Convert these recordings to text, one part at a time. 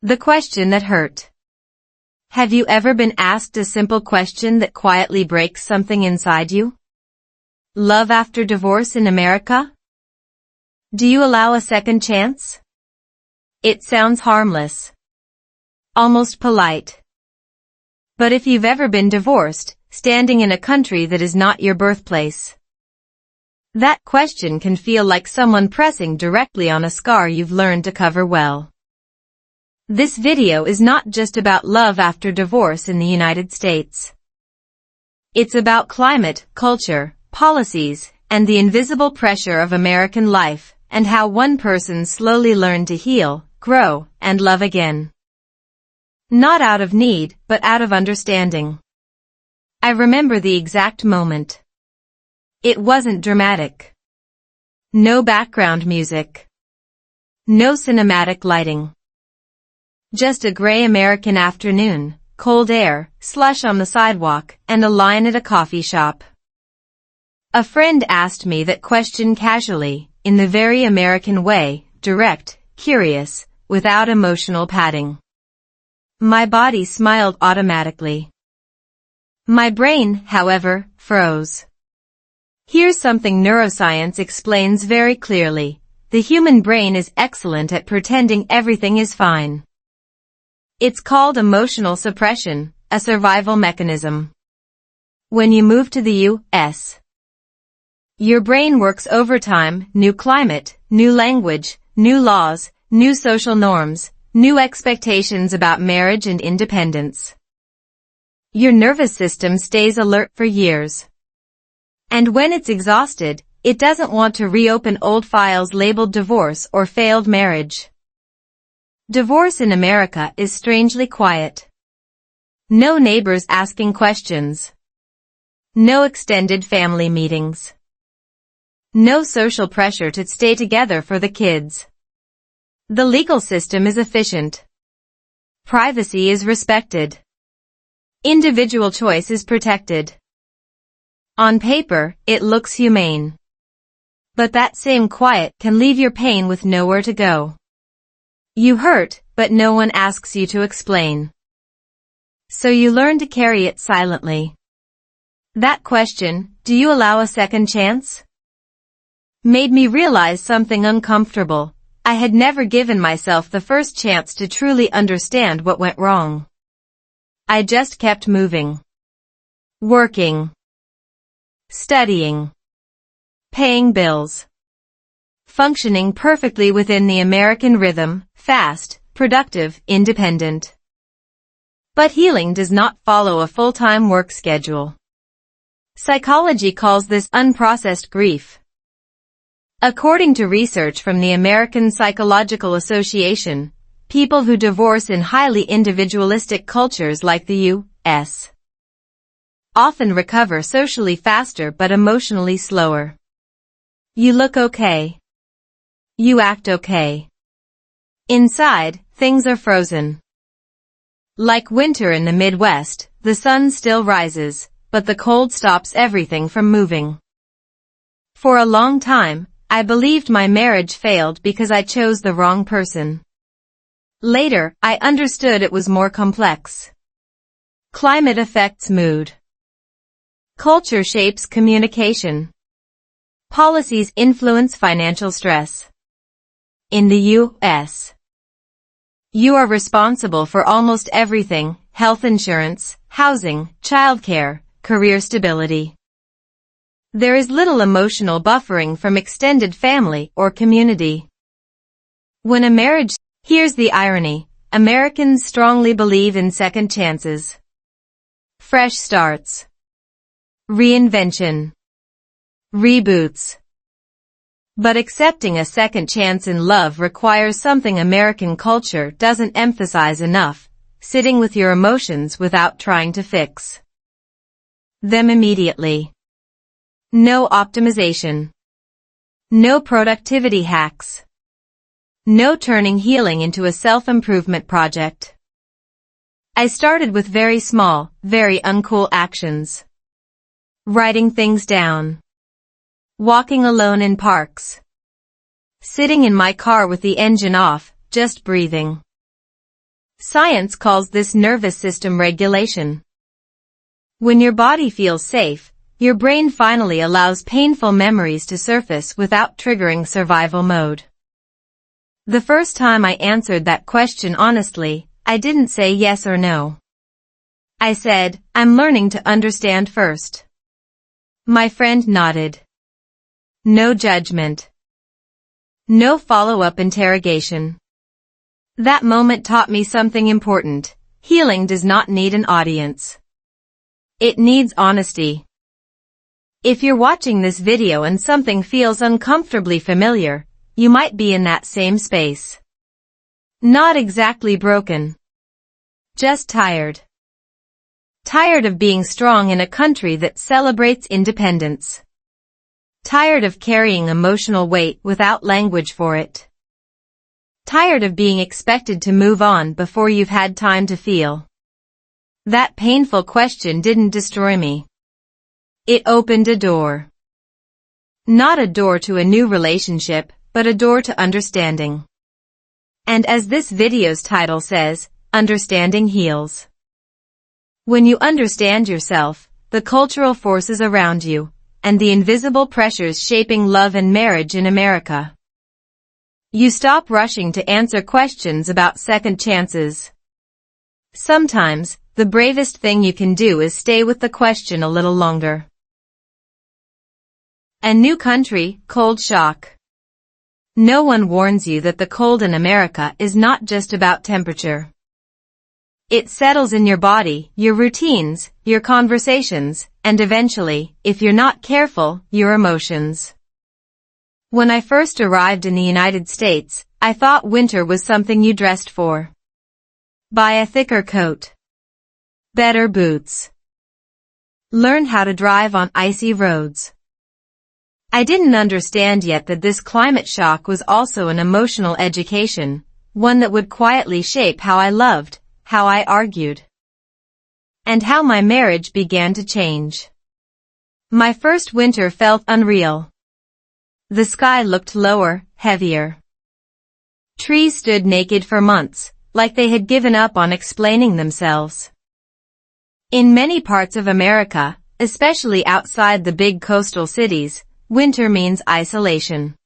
The question that hurt. Have you ever been asked a simple question that quietly breaks something inside you? Love after divorce in America? Do you allow a second chance? It sounds harmless. Almost polite. But if you've ever been divorced, standing in a country that is not your birthplace, that question can feel like someone pressing directly on a scar you've learned to cover well. This video is not just about love after divorce in the United States. It's about climate, culture, policies, and the invisible pressure of American life, and how one person slowly learned to heal, grow, and love again. Not out of need, but out of understanding. I remember the exact moment. It wasn't dramatic. No background music. No cinematic lighting. Just a gray American afternoon, cold air, slush on the sidewalk, and a line at a coffee shop. A friend asked me that question casually, in the very American way, direct, curious, without emotional padding. My body smiled automatically. My brain, however, froze. Here's something neuroscience explains very clearly. The human brain is excellent at pretending everything is fine. It's called emotional suppression, a survival mechanism. When you move to the U.S., your brain works overtime, new climate, new language, new laws, new social norms, new expectations about marriage and independence. Your nervous system stays alert for years. And when it's exhausted, it doesn't want to reopen old files labeled divorce or failed marriage. Divorce in America is strangely quiet. No neighbors asking questions. No extended family meetings. No social pressure to stay together for the kids. The legal system is efficient. Privacy is respected. Individual choice is protected. On paper, it looks humane. But that same quiet can leave your pain with nowhere to go. You hurt, but no one asks you to explain. So you learn to carry it silently. That question, do you allow a second chance? Made me realize something uncomfortable. I had never given myself the first chance to truly understand what went wrong. I just kept moving. Working. Studying. Paying bills. Functioning perfectly within the American rhythm, fast, productive, independent. But healing does not follow a full-time work schedule. Psychology calls this unprocessed grief. According to research from the American Psychological Association, people who divorce in highly individualistic cultures like the U.S. often recover socially faster but emotionally slower. You look okay. You act okay. Inside, things are frozen. Like winter in the Midwest, the sun still rises, but the cold stops everything from moving. For a long time, I believed my marriage failed because I chose the wrong person. Later, I understood it was more complex. Climate affects mood. Culture shapes communication. Policies influence financial stress. In the U.S., you are responsible for almost everything: health insurance, housing, childcare, career stability. There is little emotional buffering from extended family or community. When a marriage... Here's the irony. Americans strongly believe in second chances. Fresh starts. Reinvention. Reboots. But accepting a second chance in love requires something American culture doesn't emphasize enough: sitting with your emotions without trying to fix them immediately. No optimization. No productivity hacks. No turning healing into a self-improvement project. I started with very small, very uncool actions. Writing things down. Walking alone in parks. Sitting in my car with the engine off, just breathing. Science calls this nervous system regulation. When your body feels safe, your brain finally allows painful memories to surface without triggering survival mode. The first time I answered that question honestly, I didn't say yes or no. I said, I'm learning to understand first. My friend nodded. No judgment. No follow-up interrogation. That moment taught me something important. Healing does not need an audience. It needs honesty. If you're watching this video and something feels uncomfortably familiar, you might be in that same space. Not exactly broken. Just tired. Tired of being strong in a country that celebrates independence. Tired of carrying emotional weight without language for it. Tired of being expected to move on before you've had time to feel. That painful question didn't destroy me. It opened a door. Not a door to a new relationship, but a door to understanding. And as this video's title says, understanding heals. When you understand yourself, the cultural forces around you, and the invisible pressures shaping love and marriage in America, you stop rushing to answer questions about second chances. Sometimes, the bravest thing you can do is stay with the question a little longer. A new country, cold shock. No one warns you that the cold in America is not just about temperature. It settles in your body, your routines, your conversations, and eventually, if you're not careful, your emotions. When I first arrived in the United States, I thought winter was something you dressed for. Buy a thicker coat. Better boots. Learn how to drive on icy roads. I didn't understand yet that this climate shock was also an emotional education, one that would quietly shape how I loved, how I argued, and how my marriage began to change. My first winter felt unreal. The sky looked lower, heavier. Trees stood naked for months, like they had given up on explaining themselves. In many parts of America, especially outside the big coastal cities, winter means isolation.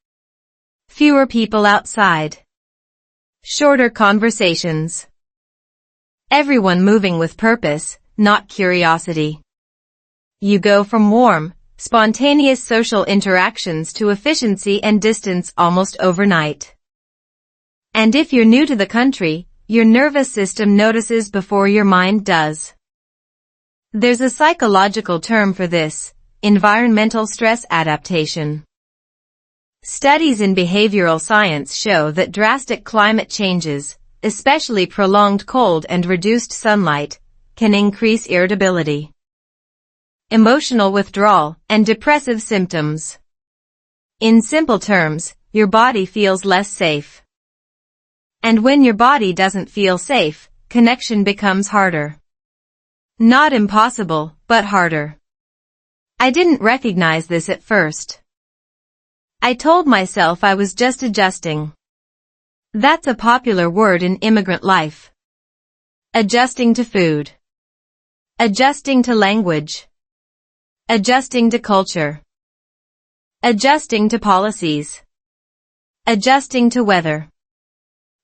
Fewer people outside. Shorter conversations. Everyone moving with purpose, not curiosity. You go from warm, spontaneous social interactions to efficiency and distance almost overnight. And if you're new to the country, your nervous system notices before your mind does. There's a psychological term for this: environmental stress adaptation. Studies in behavioral science show that drastic climate changes, especially prolonged cold and reduced sunlight, can increase irritability, emotional withdrawal, and depressive symptoms. In simple terms, your body feels less safe. And when your body doesn't feel safe, connection becomes harder. Not impossible, but harder. I didn't recognize this at first. I told myself I was just adjusting. That's a popular word in immigrant life. Adjusting to food. Adjusting to language. Adjusting to culture. Adjusting to policies. Adjusting to weather.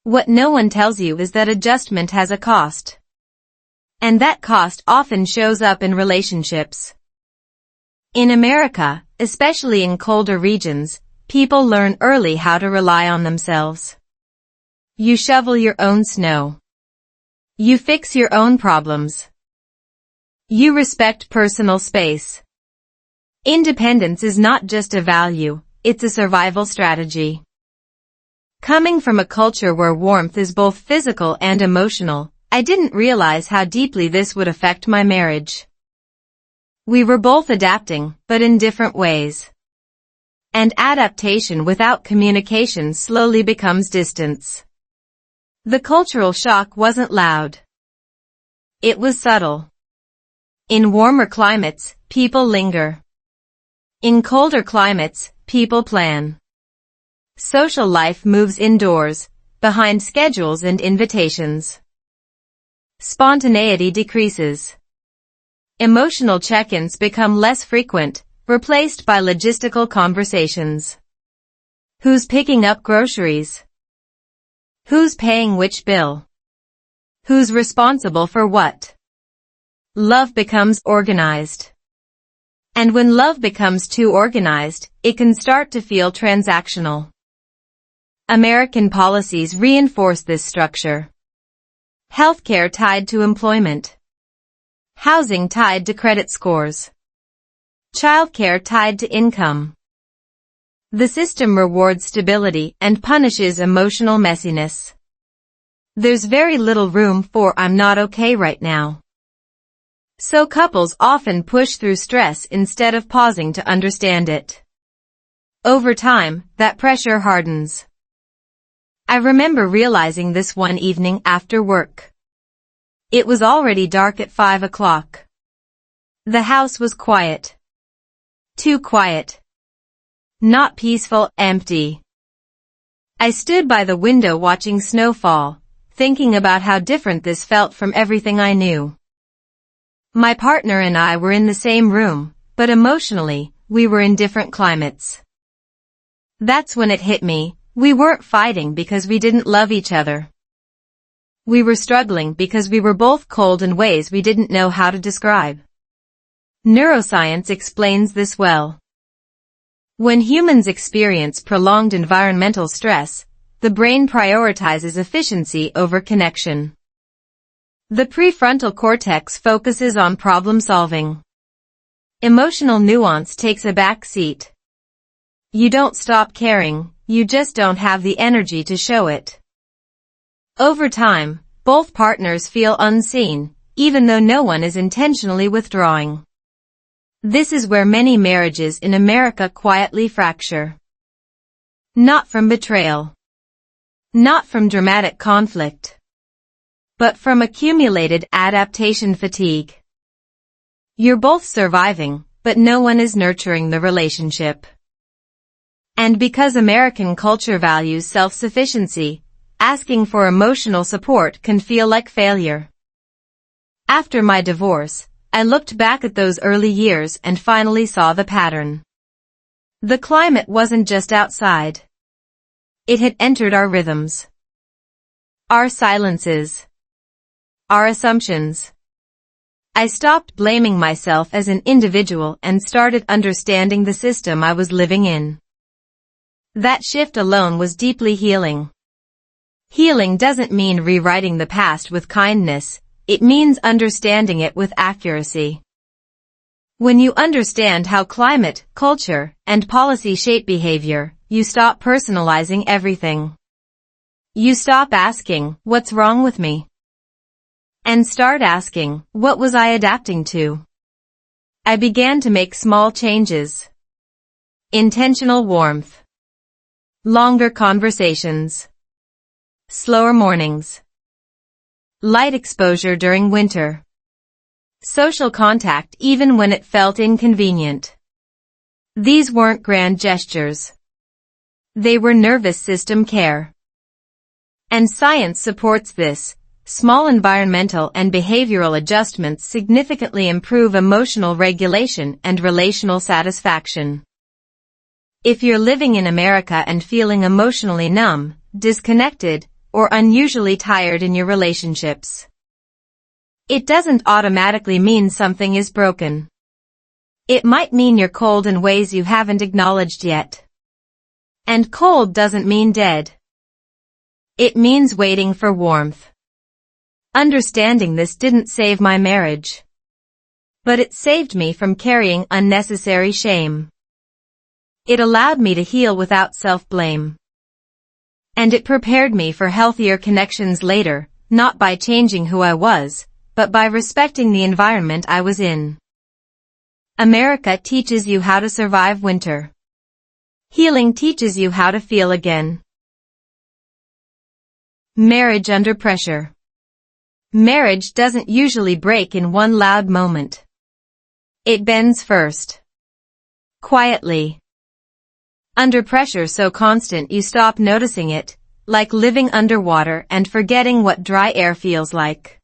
What no one tells you is that adjustment has a cost. And that cost often shows up in relationships. In America, especially in colder regions, people learn early how to rely on themselves. You shovel your own snow. You fix your own problems. You respect personal space. Independence is not just a value, it's a survival strategy. Coming from a culture where warmth is both physical and emotional, I didn't realize how deeply this would affect my marriage. We were both adapting, but in different ways. And adaptation without communication slowly becomes distance. The cultural shock wasn't loud. It was subtle. In warmer climates, people linger. In colder climates, people plan. Social life moves indoors, behind schedules and invitations. Spontaneity decreases. Emotional check-ins become less frequent, replaced by logistical conversations. Who's picking up groceries? Who's paying which bill? Who's responsible for what? Love becomes organized. And when love becomes too organized, it can start to feel transactional. American policies reinforce this structure. Healthcare tied to employment. Housing tied to credit scores. Childcare tied to income. The system rewards stability and punishes emotional messiness. There's very little room for "I'm not okay right now." So couples often push through stress instead of pausing to understand it. Over time, that pressure hardens. I remember realizing this one evening after work. It was already dark at 5 o'clock. The house was quiet. Too quiet. Not peaceful, empty. I stood by the window watching snow fall, thinking about how different this felt from everything I knew. My partner and I were in the same room, but emotionally, we were in different climates. That's when it hit me, we weren't fighting because we didn't love each other. We were struggling because we were both cold in ways we didn't know how to describe. Neuroscience explains this well. When humans experience prolonged environmental stress, the brain prioritizes efficiency over connection. The prefrontal cortex focuses on problem solving. Emotional nuance takes a back seat. You don't stop caring, you just don't have the energy to show it. Over time, both partners feel unseen, even though no one is intentionally withdrawing. This is where many marriages in America quietly fracture. Not from betrayal. Not from dramatic conflict. But from accumulated adaptation fatigue. You're both surviving, but no one is nurturing the relationship. And because American culture values self-sufficiency, asking for emotional support can feel like failure. After my divorce, I looked back at those early years and finally saw the pattern. The climate wasn't just outside. It had entered our rhythms. Our silences. Our assumptions. I stopped blaming myself as an individual and started understanding the system I was living in. That shift alone was deeply healing. Healing doesn't mean rewriting the past with kindness. It means understanding it with accuracy. When you understand how climate, culture, and policy shape behavior, you stop personalizing everything. You stop asking, "What's wrong with me?" and start asking, "What was I adapting to?" I began to make small changes. Intentional warmth. Longer conversations. Slower mornings. Light exposure during winter. Social contact even when it felt inconvenient. These weren't grand gestures. They were nervous system care. And science supports this. Small environmental and behavioral adjustments significantly improve emotional regulation and relational satisfaction. If you're living in America and feeling emotionally numb, disconnected, or unusually tired in your relationships, it doesn't automatically mean something is broken. It might mean you're cold in ways you haven't acknowledged yet. And cold doesn't mean dead. It means waiting for warmth. Understanding this didn't save my marriage. But it saved me from carrying unnecessary shame. It allowed me to heal without self-blame. And it prepared me for healthier connections later, not by changing who I was, but by respecting the environment I was in. America teaches you how to survive winter. Healing teaches you how to feel again. Marriage under pressure. Marriage doesn't usually break in one loud moment. It bends first. Quietly. Under pressure so constant you stop noticing it, like living underwater and forgetting what dry air feels like.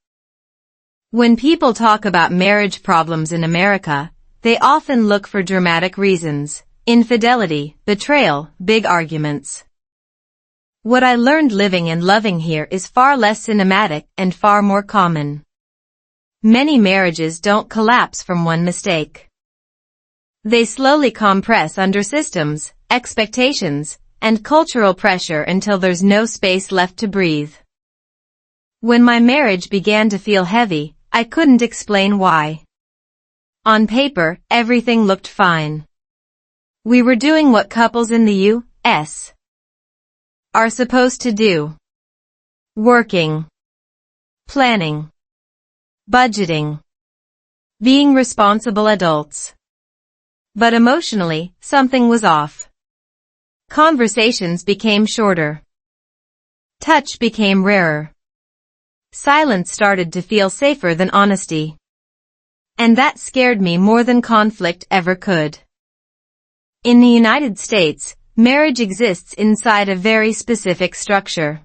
When people talk about marriage problems in America, they often look for dramatic reasons: infidelity, betrayal, big arguments. What I learned living and loving here is far less cinematic and far more common. Many marriages don't collapse from one mistake. They slowly compress under systems, expectations, and cultural pressure until there's no space left to breathe. When my marriage began to feel heavy, I couldn't explain why. On paper, everything looked fine. We were doing what couples in the U.S. are supposed to do. Working. Planning. Budgeting. Being responsible adults. But emotionally, something was off. Conversations became shorter. Touch became rarer. Silence started to feel safer than honesty. And that scared me more than conflict ever could. In the United States, marriage exists inside a very specific structure.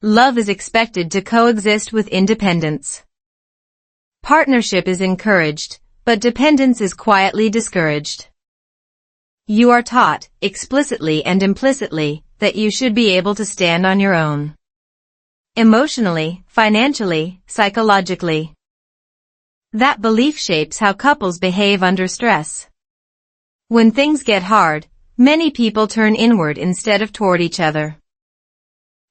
Love is expected to coexist with independence. Partnership is encouraged, but dependence is quietly discouraged. You are taught, explicitly and implicitly, that you should be able to stand on your own. Emotionally, financially, psychologically. That belief shapes how couples behave under stress. When things get hard, many people turn inward instead of toward each other.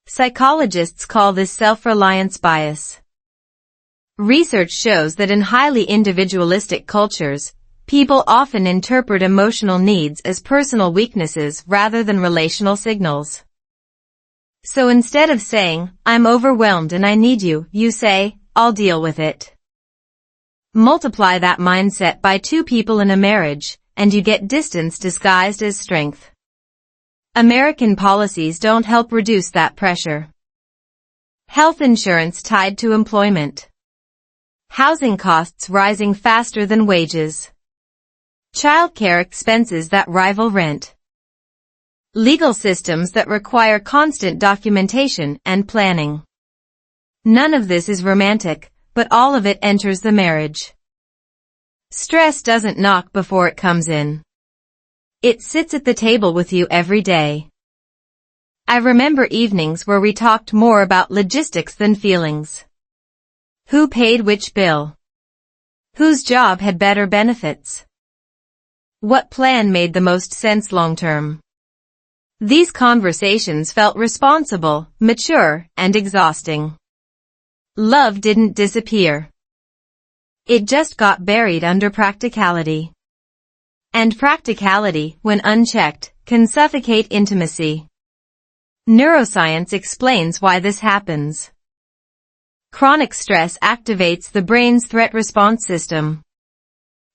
Psychologists call this self-reliance bias. Research shows that in highly individualistic cultures, people often interpret emotional needs as personal weaknesses rather than relational signals. So instead of saying, "I'm overwhelmed and I need you," you say, "I'll deal with it." Multiply that mindset by two people in a marriage, and you get distance disguised as strength. American policies don't help reduce that pressure. Health insurance tied to employment. Housing costs rising faster than wages. Childcare expenses that rival rent. Legal systems that require constant documentation and planning. None of this is romantic, but all of it enters the marriage. Stress doesn't knock before it comes in. It sits at the table with you every day. I remember evenings where we talked more about logistics than feelings. Who paid which bill? Whose job had better benefits? What plan made the most sense long-term? These conversations felt responsible, mature, and exhausting. Love didn't disappear. It just got buried under practicality. And practicality, when unchecked, can suffocate intimacy. Neuroscience explains why this happens. Chronic stress activates the brain's threat response system.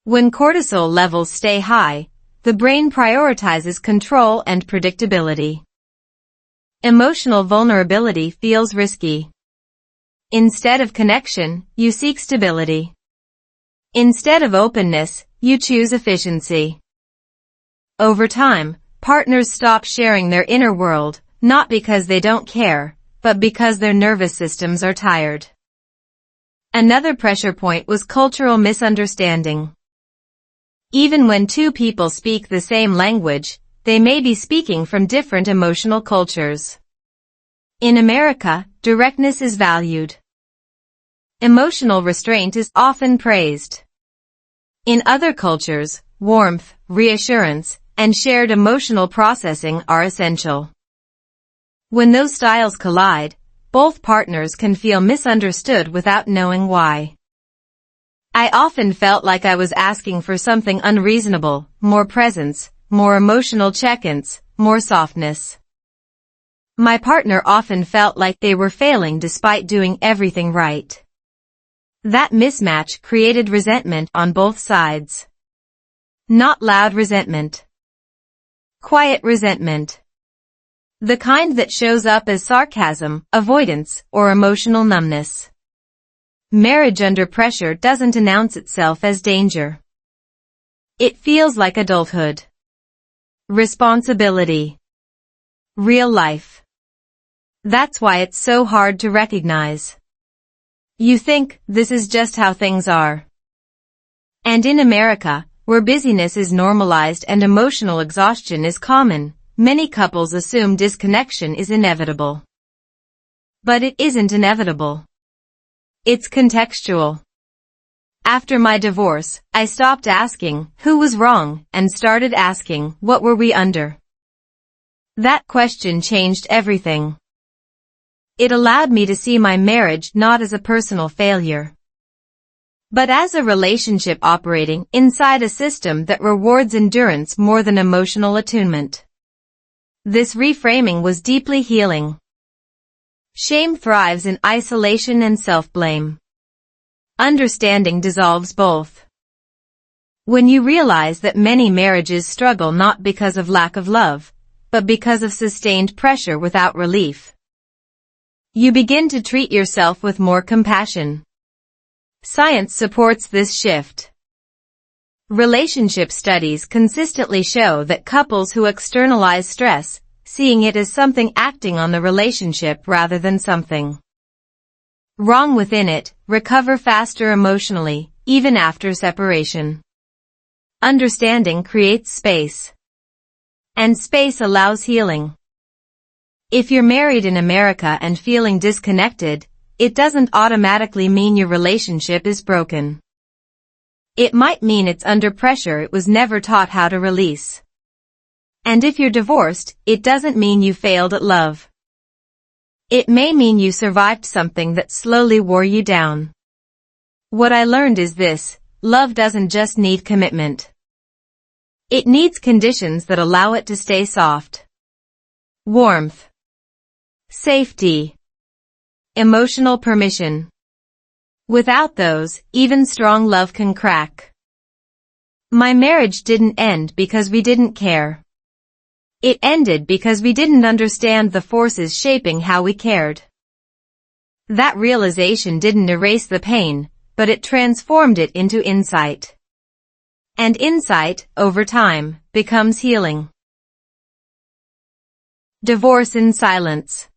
When cortisol levels stay high, the brain prioritizes control and predictability. Emotional vulnerability feels risky. Instead of connection, you seek stability. Instead of openness, you choose efficiency. Over time, partners stop sharing their inner world, not because they don't care, but because their nervous systems are tired. Another pressure point was cultural misunderstanding. Even when two people speak the same language, they may be speaking from different emotional cultures. In America, directness is valued. Emotional restraint is often praised. In other cultures, warmth, reassurance, and shared emotional processing are essential. When those styles collide, both partners can feel misunderstood without knowing why. I often felt like I was asking for something unreasonable: more presence, more emotional check-ins, more softness. My partner often felt like they were failing despite doing everything right. That mismatch created resentment on both sides. Not loud resentment. Quiet resentment. The kind that shows up as sarcasm, avoidance, or emotional numbness. Marriage under pressure doesn't announce itself as danger. It feels like adulthood. Responsibility. Real life. That's why it's so hard to recognize. You think this is just how things are. And in America, where busyness is normalized and emotional exhaustion is common, many couples assume disconnection is inevitable. But it isn't inevitable. It's contextual. After my divorce, I stopped asking who was wrong and started asking what were we under. That question changed everything. It allowed me to see my marriage not as a personal failure, but as a relationship operating inside a system that rewards endurance more than emotional attunement. This reframing was deeply healing. Shame thrives in isolation and self-blame. Understanding dissolves both. When you realize that many marriages struggle not because of lack of love, but because of sustained pressure without relief, you begin to treat yourself with more compassion. Science supports this shift. Relationship studies consistently show that couples who externalize stress, seeing it as something acting on the relationship rather than something wrong within it, recover faster emotionally, even after separation. Understanding creates space. And space allows healing. If you're married in America and feeling disconnected, it doesn't automatically mean your relationship is broken. It might mean it's under pressure it was never taught how to release. And if you're divorced, it doesn't mean you failed at love. It may mean you survived something that slowly wore you down. What I learned is this: love doesn't just need commitment. It needs conditions that allow it to stay soft. Warmth, safety, emotional permission. Without those, even strong love can crack. My marriage didn't end because we didn't care. It ended because we didn't understand the forces shaping how we cared. That realization didn't erase the pain, but it transformed it into insight. And insight, over time, becomes healing. Divorce in silence.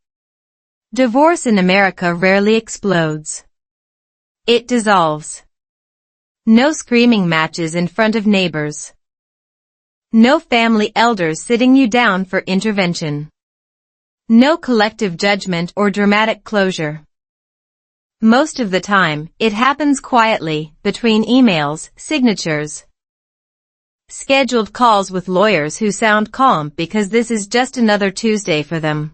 Divorce in America rarely explodes. It dissolves. No screaming matches in front of neighbors. No family elders sitting you down for intervention. No collective judgment or dramatic closure. Most of the time, it happens quietly, between emails, signatures, scheduled calls with lawyers who sound calm because this is just another Tuesday for them.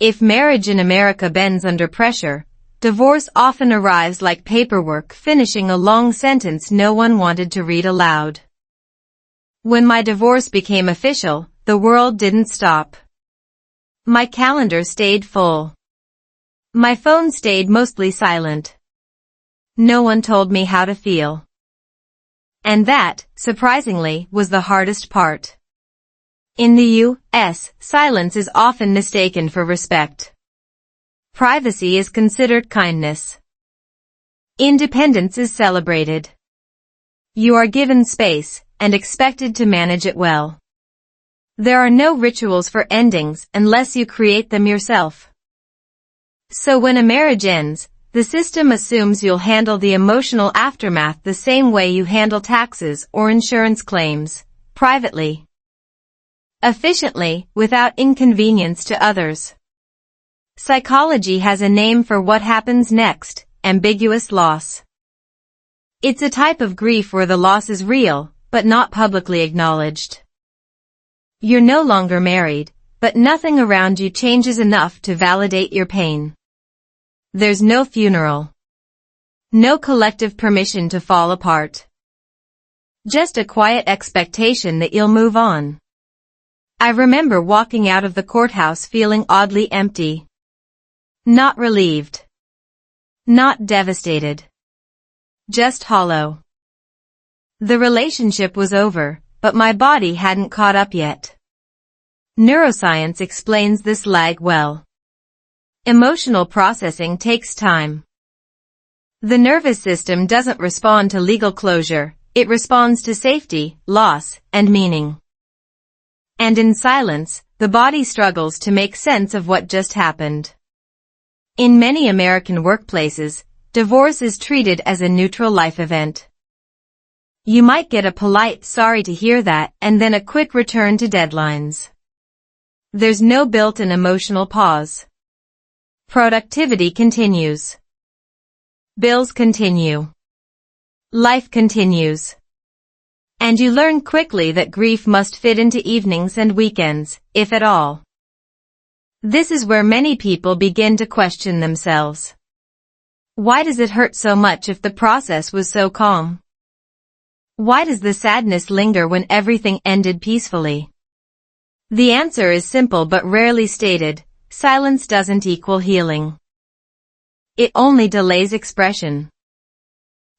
If marriage in America bends under pressure, divorce often arrives like paperwork finishing a long sentence no one wanted to read aloud. When my divorce became official, the world didn't stop. My calendar stayed full. My phone stayed mostly silent. No one told me how to feel. And that, surprisingly, was the hardest part. In the U.S., silence is often mistaken for respect. Privacy is considered kindness. Independence is celebrated. You are given space and expected to manage it well. There are no rituals for endings unless you create them yourself. So when a marriage ends, the system assumes you'll handle the emotional aftermath the same way you handle taxes or insurance claims, privately, efficiently, without inconvenience to others. Psychology has a name for what happens next: ambiguous loss. It's a type of grief where the loss is real, but not publicly acknowledged. You're no longer married, but nothing around you changes enough to validate your pain. There's no funeral. No collective permission to fall apart. Just a quiet expectation that you'll move on. I remember walking out of the courthouse feeling oddly empty. Not relieved. Not devastated. Just hollow. The relationship was over, but my body hadn't caught up yet. Neuroscience explains this lag well. Emotional processing takes time. The nervous system doesn't respond to legal closure, it responds to safety, loss, and meaning. And in silence, the body struggles to make sense of what just happened. In many American workplaces, divorce is treated as a neutral life event. You might get a polite "sorry to hear that" and then a quick return to deadlines. There's no built-in emotional pause. Productivity continues. Bills continue. Life continues. And you learn quickly that grief must fit into evenings and weekends, if at all. This is where many people begin to question themselves. Why does it hurt so much if the process was so calm? Why does the sadness linger when everything ended peacefully? The answer is simple but rarely stated: silence doesn't equal healing. It only delays expression.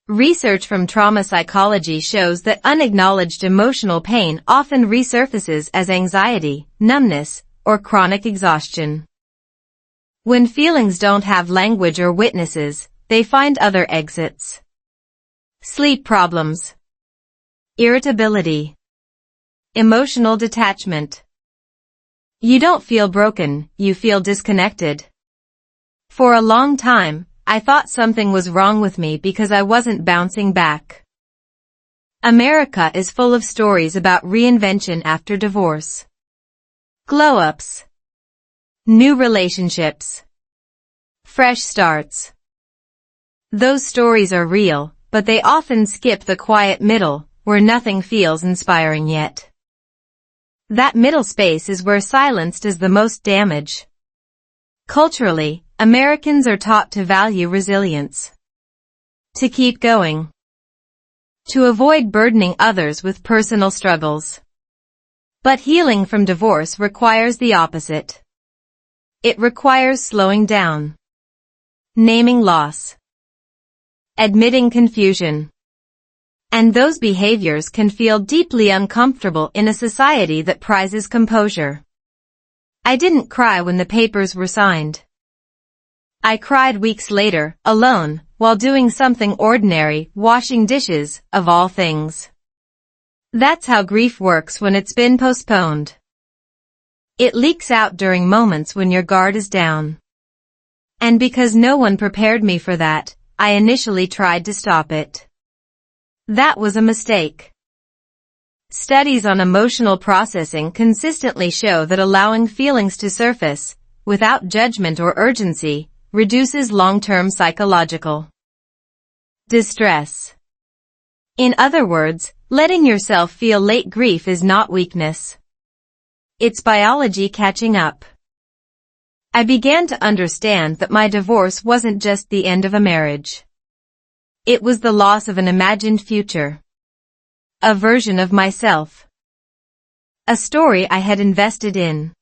Research from trauma psychology shows that unacknowledged emotional pain often resurfaces as anxiety, numbness, or chronic exhaustion. When feelings don't have language or witnesses, they find other exits. Sleep problems, irritability, emotional detachment. You don't feel broken, you feel disconnected. For a long time, I thought something was wrong with me because I wasn't bouncing back. America is full of stories about reinvention after divorce. Glow-ups. New relationships. Fresh starts. Those stories are real, but they often skip the quiet middle, where nothing feels inspiring yet. That middle space is where silence does the most damage. Culturally, Americans are taught to value resilience. To keep going. To avoid burdening others with personal struggles. But healing from divorce requires the opposite. It requires slowing down. Naming loss. Admitting confusion. And those behaviors can feel deeply uncomfortable in a society that prizes composure. I didn't cry when the papers were signed. I cried weeks later, alone, while doing something ordinary, washing dishes, of all things. That's how grief works when it's been postponed. It leaks out during moments when your guard is down. And because no one prepared me for that, I initially tried to stop it. That was a mistake. Studies on emotional processing consistently show that allowing feelings to surface, without judgment or urgency, reduces long-term psychological distress. In other words, letting yourself feel late grief is not weakness. It's biology catching up. I began to understand that my divorce wasn't just the end of a marriage. It was the loss of an imagined future. A version of myself. A story I had invested in.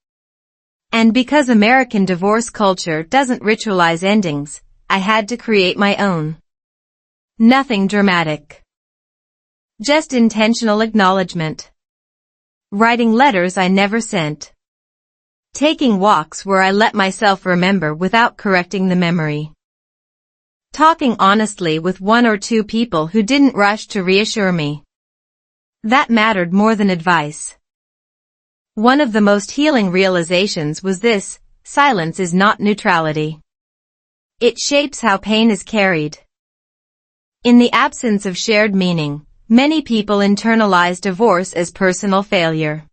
And because American divorce culture doesn't ritualize endings, I had to create my own. Nothing dramatic. Just intentional acknowledgement. Writing letters I never sent. Taking walks where I let myself remember without correcting the memory. Talking honestly with one or two people who didn't rush to reassure me. That mattered more than advice. One of the most healing realizations was this: silence is not neutrality. It shapes how pain is carried. In the absence of shared meaning, many people internalize divorce as personal failure.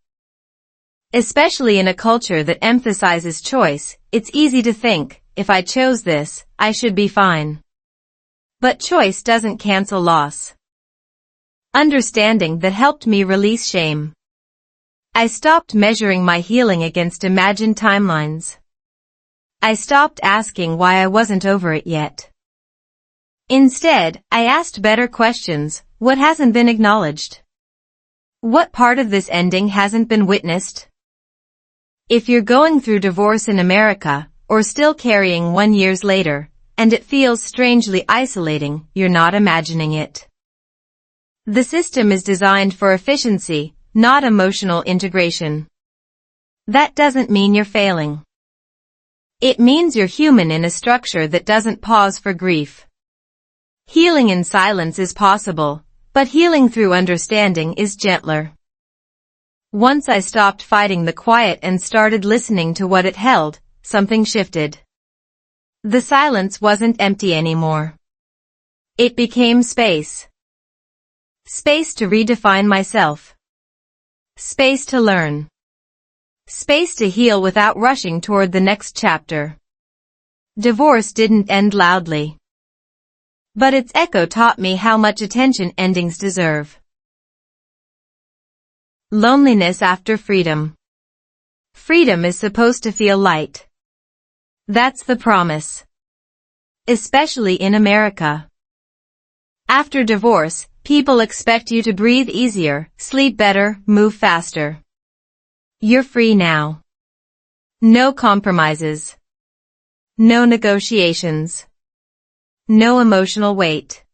Especially in a culture that emphasizes choice, it's easy to think, if I chose this, I should be fine. But choice doesn't cancel loss. Understanding that helped me release shame. I stopped measuring my healing against imagined timelines. I stopped asking why I wasn't over it yet. Instead, I asked better questions: what hasn't been acknowledged? What part of this ending hasn't been witnessed? If you're going through divorce in America, or still carrying one years later, and it feels strangely isolating, you're not imagining it. The system is designed for efficiency, not emotional integration. That doesn't mean you're failing. It means you're human in a structure that doesn't pause for grief. Healing in silence is possible, but healing through understanding is gentler. Once I stopped fighting the quiet and started listening to what it held, something shifted. The silence wasn't empty anymore. It became space. Space to redefine myself. Space to learn. Space to heal without rushing toward the next chapter. Divorce didn't end loudly. But its echo taught me how much attention endings deserve. Loneliness after freedom. Freedom is supposed to feel light. That's the promise. Especially in America. After divorce, people expect you to breathe easier, sleep better, move faster. You're free now. No compromises. No negotiations. No emotional weight.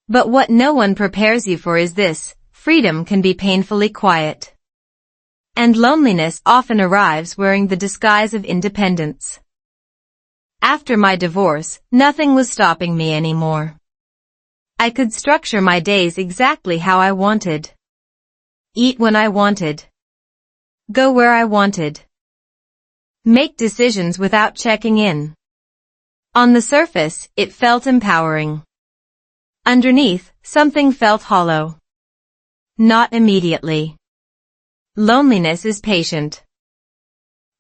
But what no one prepares you for is this: freedom can be painfully quiet. And loneliness often arrives wearing the disguise of independence. After my divorce, nothing was stopping me anymore. I could structure my days exactly how I wanted. Eat when I wanted. Go where I wanted. Make decisions without checking in. On the surface, it felt empowering. Underneath, something felt hollow. Not immediately. Loneliness is patient.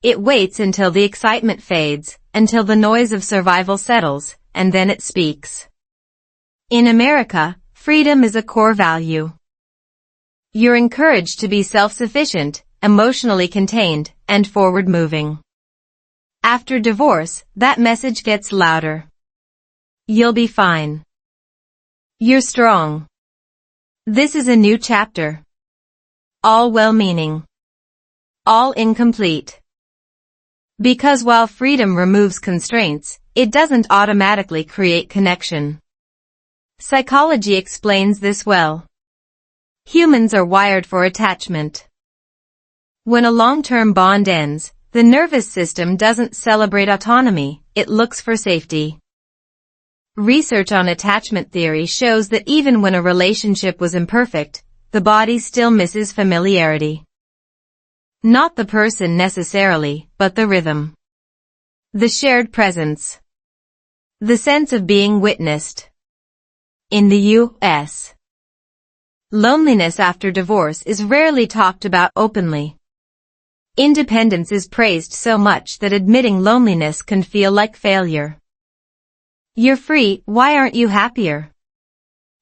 It waits until the excitement fades, until the noise of survival settles, and then it speaks. In America, freedom is a core value. You're encouraged to be self-sufficient, emotionally contained, and forward-moving. After divorce, that message gets louder. You'll be fine. You're strong. This is a new chapter. All well-meaning. All incomplete. Because while freedom removes constraints, it doesn't automatically create connection. Psychology explains this well. Humans are wired for attachment. When a long-term bond ends, the nervous system doesn't celebrate autonomy, it looks for safety. Research on attachment theory shows that even when a relationship was imperfect, the body still misses familiarity. Not the person necessarily, but the rhythm. The shared presence. The sense of being witnessed. In the U.S., loneliness after divorce is rarely talked about openly. Independence is praised so much that admitting loneliness can feel like failure. You're free, why aren't you happier?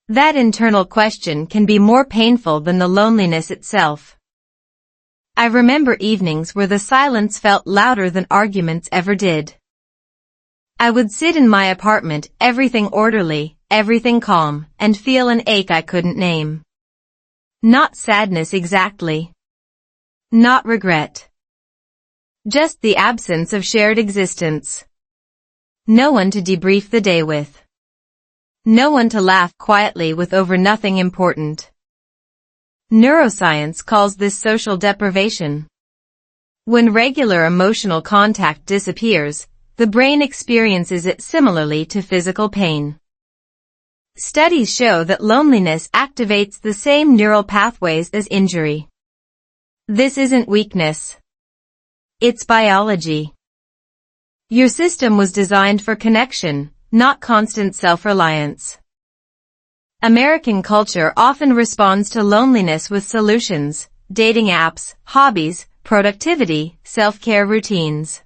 That internal question can be more painful than the loneliness itself. I remember evenings where the silence felt louder than arguments ever did. I would sit in my apartment, everything orderly, everything calm, and feel an ache I couldn't name. Not sadness exactly. Not regret. Just the absence of shared existence. No one to debrief the day with. No one to laugh quietly with over nothing important. Neuroscience calls this social deprivation. When regular emotional contact disappears, the brain experiences it similarly to physical pain. Studies show that loneliness activates the same neural pathways as injury. This isn't weakness. It's biology. Your system was designed for connection, not constant self-reliance. American culture often responds to loneliness with solutions: dating apps, hobbies, productivity, self-care routines.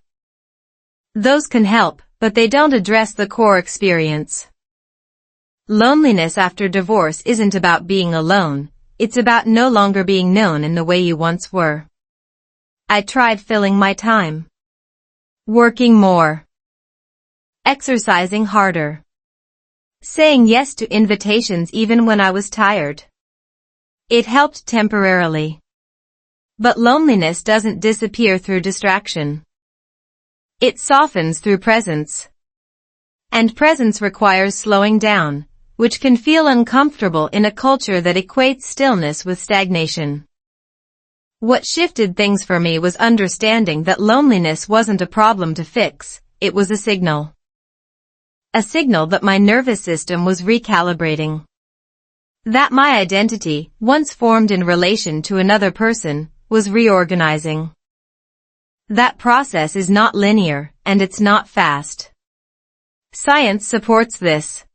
Those can help, but they don't address the core experience. Loneliness after divorce isn't about being alone, it's about no longer being known in the way you once were. I tried filling my time. Working more. Exercising harder. Saying yes to invitations even when I was tired. It helped temporarily. But loneliness doesn't disappear through distraction. It softens through presence. And presence requires slowing down, which can feel uncomfortable in a culture that equates stillness with stagnation. What shifted things for me was understanding that loneliness wasn't a problem to fix, it was a signal. A signal that my nervous system was recalibrating. That my identity, once formed in relation to another person, was reorganizing. That process is not linear, and it's not fast. Science supports this.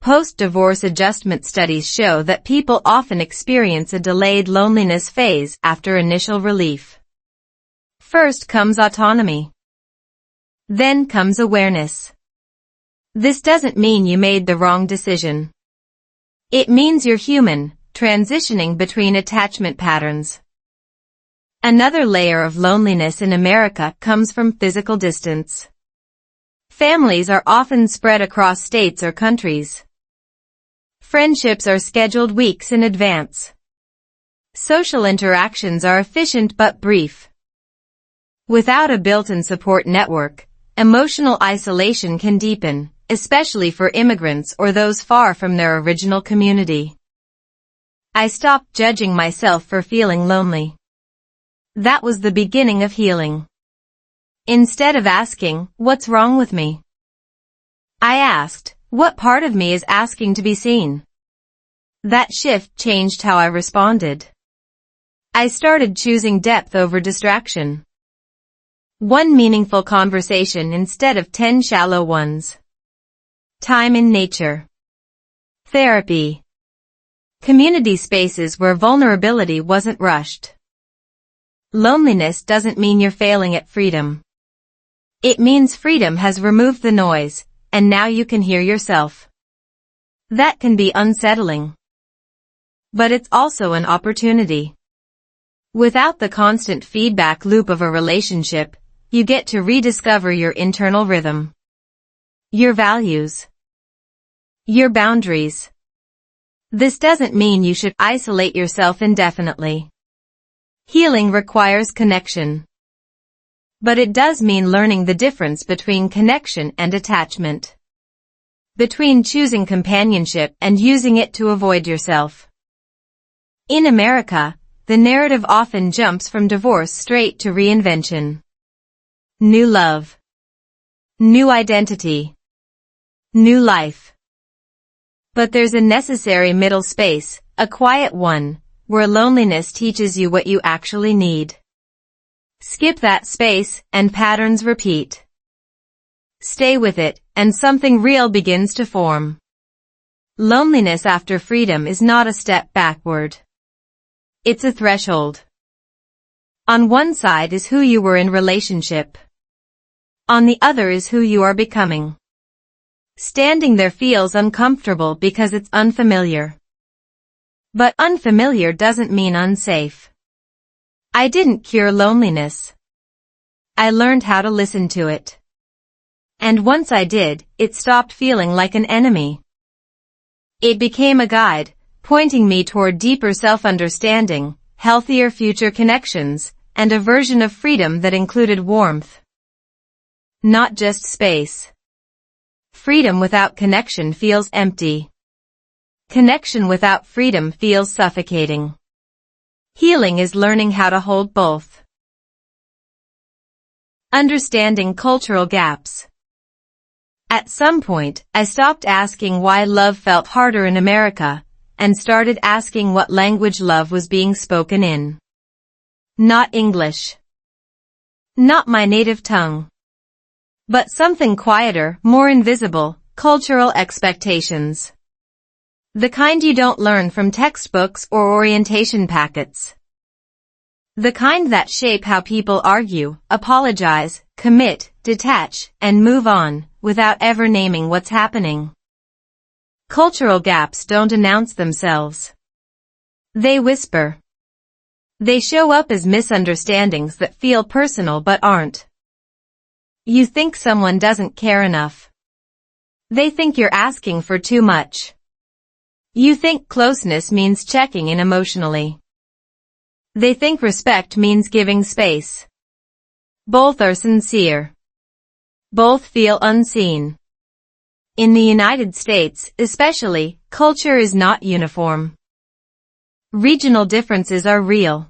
Post-divorce adjustment studies show that people often experience a delayed loneliness phase after initial relief. First comes autonomy. Then comes awareness. This doesn't mean you made the wrong decision. It means you're human, transitioning between attachment patterns. Another layer of loneliness in America comes from physical distance. Families are often spread across states or countries. Friendships are scheduled weeks in advance. Social interactions are efficient but brief. Without a built-in support network, emotional isolation can deepen, especially for immigrants or those far from their original community. I stopped judging myself for feeling lonely. That was the beginning of healing. Instead of asking, "What's wrong with me?" I asked, "What part of me is asking to be seen?" That shift changed how I responded. I started choosing depth over distraction. One meaningful conversation instead of 10 shallow ones. Time in nature. Therapy. Community spaces where vulnerability wasn't rushed. Loneliness doesn't mean you're failing at freedom. It means freedom has removed the noise, and now you can hear yourself. That can be unsettling. But it's also an opportunity. Without the constant feedback loop of a relationship, you get to rediscover your internal rhythm. Your values. Your boundaries. This doesn't mean you should isolate yourself indefinitely. Healing requires connection. But it does mean learning the difference between connection and attachment. Between choosing companionship and using it to avoid yourself. In America, the narrative often jumps from divorce straight to reinvention. New love. New identity. New life. But there's a necessary middle space, a quiet one, where loneliness teaches you what you actually need. Skip that space, and patterns repeat. Stay with it, and something real begins to form. Loneliness after freedom is not a step backward. It's a threshold. On one side is who you were in relationship. On the other is who you are becoming. Standing there feels uncomfortable because it's unfamiliar. But unfamiliar doesn't mean unsafe. I didn't cure loneliness. I learned how to listen to it. And once I did, it stopped feeling like an enemy. It became a guide, pointing me toward deeper self-understanding, healthier future connections, and a version of freedom that included warmth. Not just space. Freedom without connection feels empty. Connection without freedom feels suffocating. Healing is learning how to hold both. Understanding cultural gaps. At some point, I stopped asking why love felt harder in America, and started asking what language love was being spoken in. Not English. Not my native tongue. But something quieter, more invisible, cultural expectations. The kind you don't learn from textbooks or orientation packets. The kind that shape how people argue, apologize, commit, detach, and move on, without ever naming what's happening. Cultural gaps don't announce themselves. They whisper. They show up as misunderstandings that feel personal but aren't. You think someone doesn't care enough. They think you're asking for too much. You think closeness means checking in emotionally. They think respect means giving space. Both are sincere. Both feel unseen. In the United States, especially, culture is not uniform. Regional differences are real.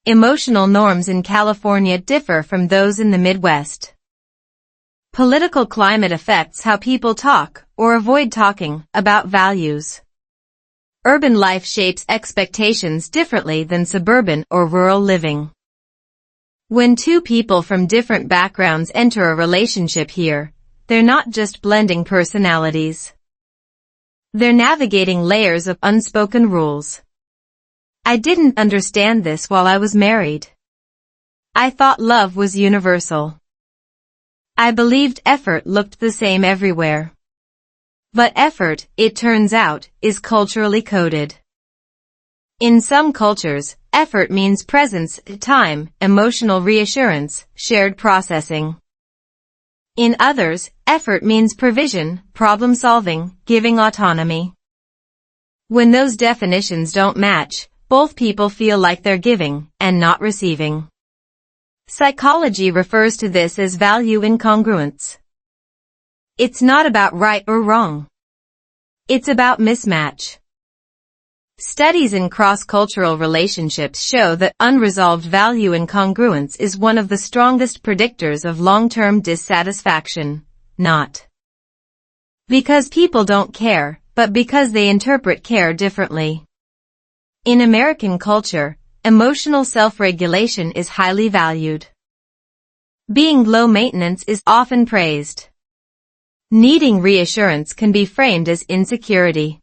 Emotional norms in California differ from those in the Midwest. Political climate affects how people talk, or avoid talking, about values. Urban life shapes expectations differently than suburban or rural living. When two people from different backgrounds enter a relationship here, they're not just blending personalities. They're navigating layers of unspoken rules. I didn't understand this while I was married. I thought love was universal. I believed effort looked the same everywhere. But effort, it turns out, is culturally coded. In some cultures, effort means presence, time, emotional reassurance, shared processing. In others, effort means provision, problem solving, giving autonomy. When those definitions don't match, both people feel like they're giving, and not receiving. Psychology refers to this as value incongruence. It's not about right or wrong. It's about mismatch. Studies in cross-cultural relationships show that unresolved value incongruence is one of the strongest predictors of long-term dissatisfaction, not because people don't care, but because they interpret care differently. In American culture, emotional self-regulation is highly valued. Being low maintenance is often praised. Needing reassurance can be framed as insecurity.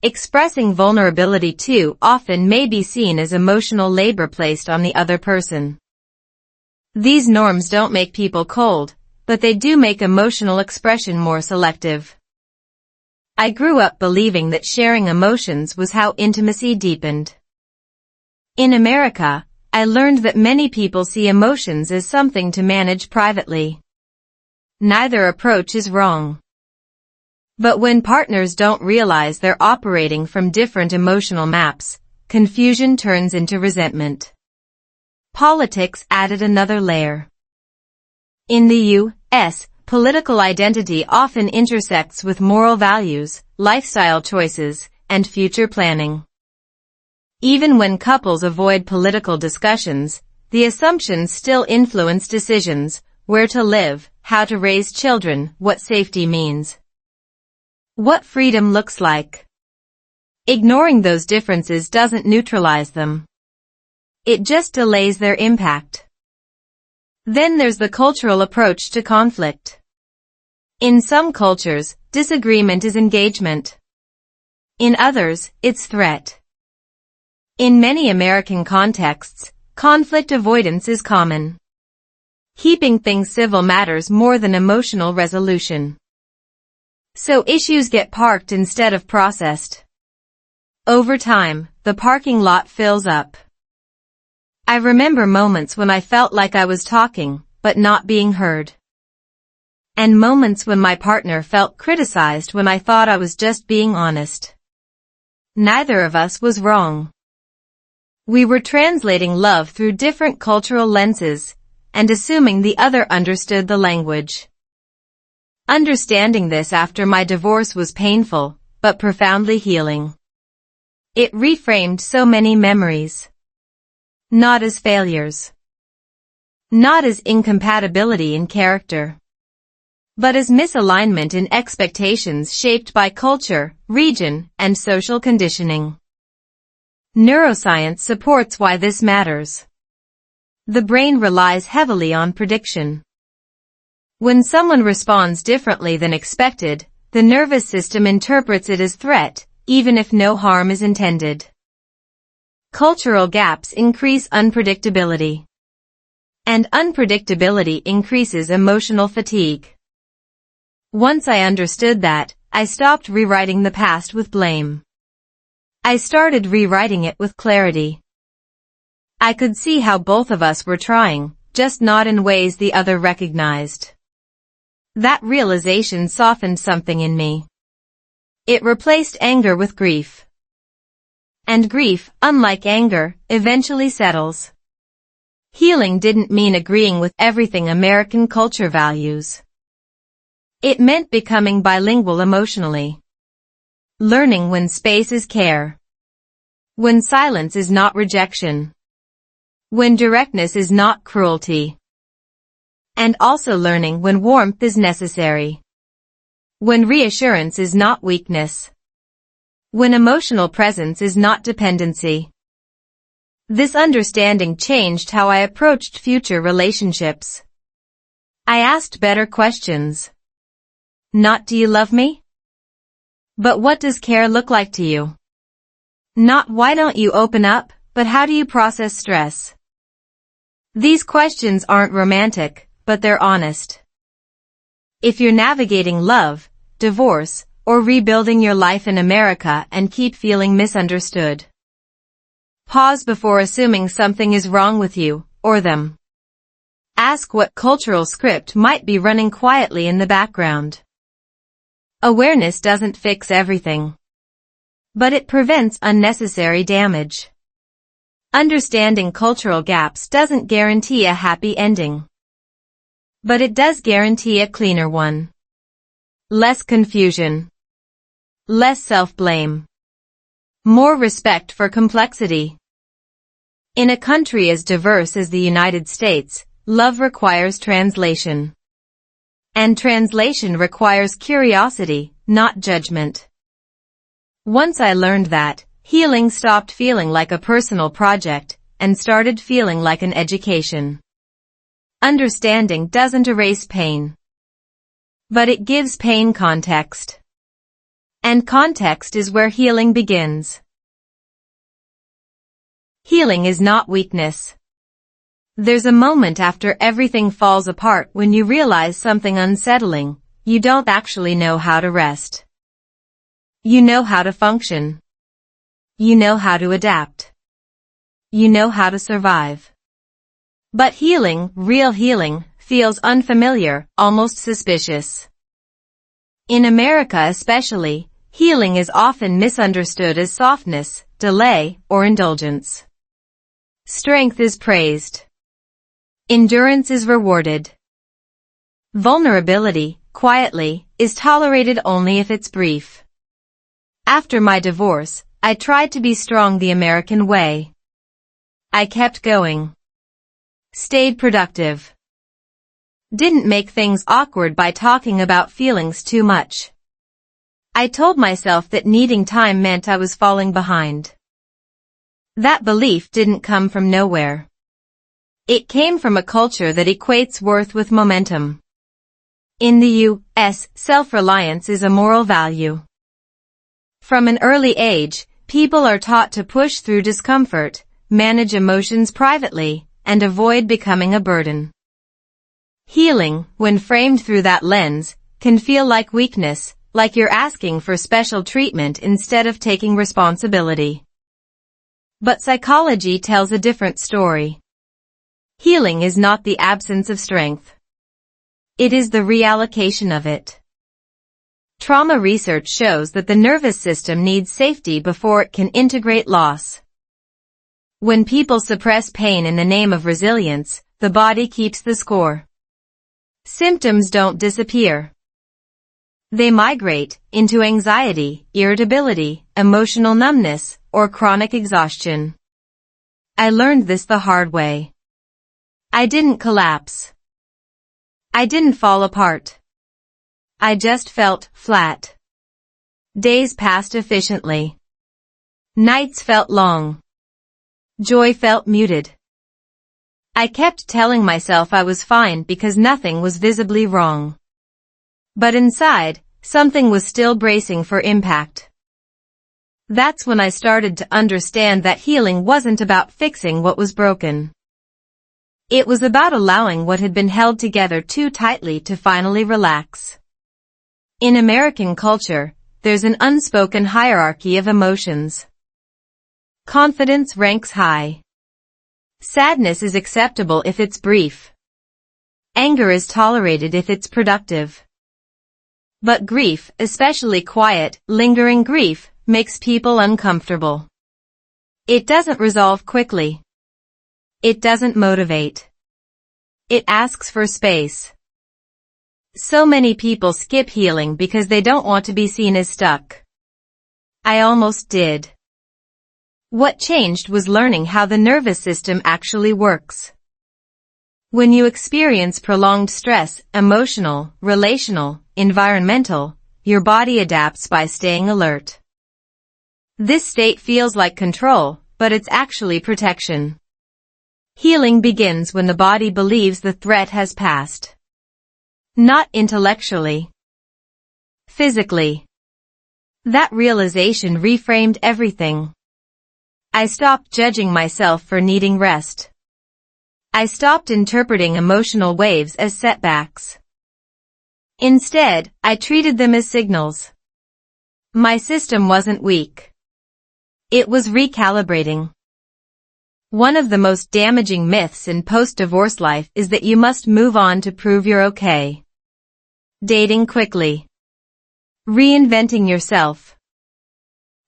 Expressing vulnerability too often may be seen as emotional labor placed on the other person. These norms don't make people cold, but they do make emotional expression more selective. I grew up believing that sharing emotions was how intimacy deepened. In America, I learned that many people see emotions as something to manage privately. Neither approach is wrong. But when partners don't realize they're operating from different emotional maps, confusion turns into resentment. Politics added another layer. In the U.S., political identity often intersects with moral values, lifestyle choices, and future planning. Even when couples avoid political discussions, the assumptions still influence decisions: where to live, how to raise children, what safety means, what freedom looks like. Ignoring those differences doesn't neutralize them. It just delays their impact. Then there's the cultural approach to conflict. In some cultures, disagreement is engagement. In others, it's threat. In many American contexts, conflict avoidance is common. Keeping things civil matters more than emotional resolution. So issues get parked instead of processed. Over time, the parking lot fills up. I remember moments when I felt like I was talking, but not being heard. And moments when my partner felt criticized when I thought I was just being honest. Neither of us was wrong. We were translating love through different cultural lenses, and assuming the other understood the language. Understanding this after my divorce was painful, but profoundly healing. It reframed so many memories. Not as failures. Not as incompatibility in character. But as misalignment in expectations shaped by culture, region, and social conditioning. Neuroscience supports why this matters. The brain relies heavily on prediction. When someone responds differently than expected, the nervous system interprets it as threat, even if no harm is intended. Cultural gaps increase unpredictability. And unpredictability increases emotional fatigue. Once I understood that, I stopped rewriting the past with blame. I started rewriting it with clarity. I could see how both of us were trying, just not in ways the other recognized. That realization softened something in me. It replaced anger with grief. And grief, unlike anger, eventually settles. Healing didn't mean agreeing with everything American culture values. It meant becoming bilingual emotionally. Learning when space is care. When silence is not rejection. When directness is not cruelty. And also learning when warmth is necessary. When reassurance is not weakness. When emotional presence is not dependency. This understanding changed how I approached future relationships. I asked better questions. Not do you love me? But what does care look like to you? Not why don't you open up, but how do you process stress? These questions aren't romantic, but they're honest. If you're navigating love, divorce, or rebuilding your life in America and keep feeling misunderstood, pause before assuming something is wrong with you, or them. Ask what cultural script might be running quietly in the background. Awareness doesn't fix everything, but it prevents unnecessary damage. Understanding cultural gaps doesn't guarantee a happy ending, but it does guarantee a cleaner one. Less confusion, less self-blame, more respect for complexity. In a country as diverse as the United States, love requires translation. And translation requires curiosity, not judgment. Once I learned that, healing stopped feeling like a personal project and started feeling like an education. Understanding doesn't erase pain, but it gives pain context. And context is where healing begins. Healing is not weakness. There's a moment after everything falls apart when you realize something unsettling. You don't actually know how to rest. You know how to function. You know how to adapt. You know how to survive. But healing, real healing, feels unfamiliar, almost suspicious. In America especially, healing is often misunderstood as softness, delay, or indulgence. Strength is praised. Endurance is rewarded. Vulnerability, quietly, is tolerated only if it's brief. After my divorce, I tried to be strong the American way. I kept going. Stayed productive. Didn't make things awkward by talking about feelings too much. I told myself that needing time meant I was falling behind. That belief didn't come from nowhere. It came from a culture that equates worth with momentum. In the U.S., self-reliance is a moral value. From an early age, people are taught to push through discomfort, manage emotions privately, and avoid becoming a burden. Healing, when framed through that lens, can feel like weakness, like you're asking for special treatment instead of taking responsibility. But psychology tells a different story. Healing is not the absence of strength. It is the reallocation of it. Trauma research shows that the nervous system needs safety before it can integrate loss. When people suppress pain in the name of resilience, the body keeps the score. Symptoms don't disappear. They migrate into anxiety, irritability, emotional numbness, or chronic exhaustion. I learned this the hard way. I didn't collapse. I didn't fall apart. I just felt flat. Days passed efficiently. Nights felt long. Joy felt muted. I kept telling myself I was fine because nothing was visibly wrong. But inside, something was still bracing for impact. That's when I started to understand that healing wasn't about fixing what was broken. It was about allowing what had been held together too tightly to finally relax. In American culture, there's an unspoken hierarchy of emotions. Confidence ranks high. Sadness is acceptable if it's brief. Anger is tolerated if it's productive. But grief, especially quiet, lingering grief, makes people uncomfortable. It doesn't resolve quickly. It doesn't motivate. It asks for space. So many people skip healing because they don't want to be seen as stuck. I almost did. What changed was learning how the nervous system actually works. When you experience prolonged stress, emotional, relational, environmental, your body adapts by staying alert. This state feels like control, but it's actually protection. Healing begins when the body believes the threat has passed. Not intellectually. Physically. That realization reframed everything. I stopped judging myself for needing rest. I stopped interpreting emotional waves as setbacks. Instead, I treated them as signals. My system wasn't weak. It was recalibrating. One of the most damaging myths in post-divorce life is that you must move on to prove you're okay. Dating quickly. Reinventing yourself.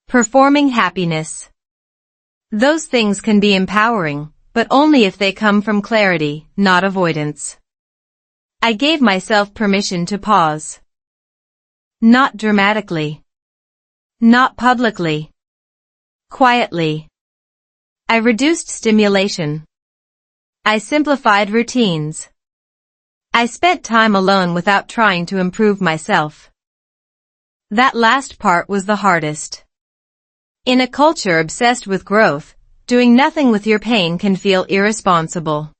Performing happiness. Those things can be empowering, but only if they come from clarity, not avoidance. I gave myself permission to pause. Not dramatically. Not publicly. Quietly. I reduced stimulation. I simplified routines. I spent time alone without trying to improve myself. That last part was the hardest. In a culture obsessed with growth, doing nothing with your pain can feel irresponsible.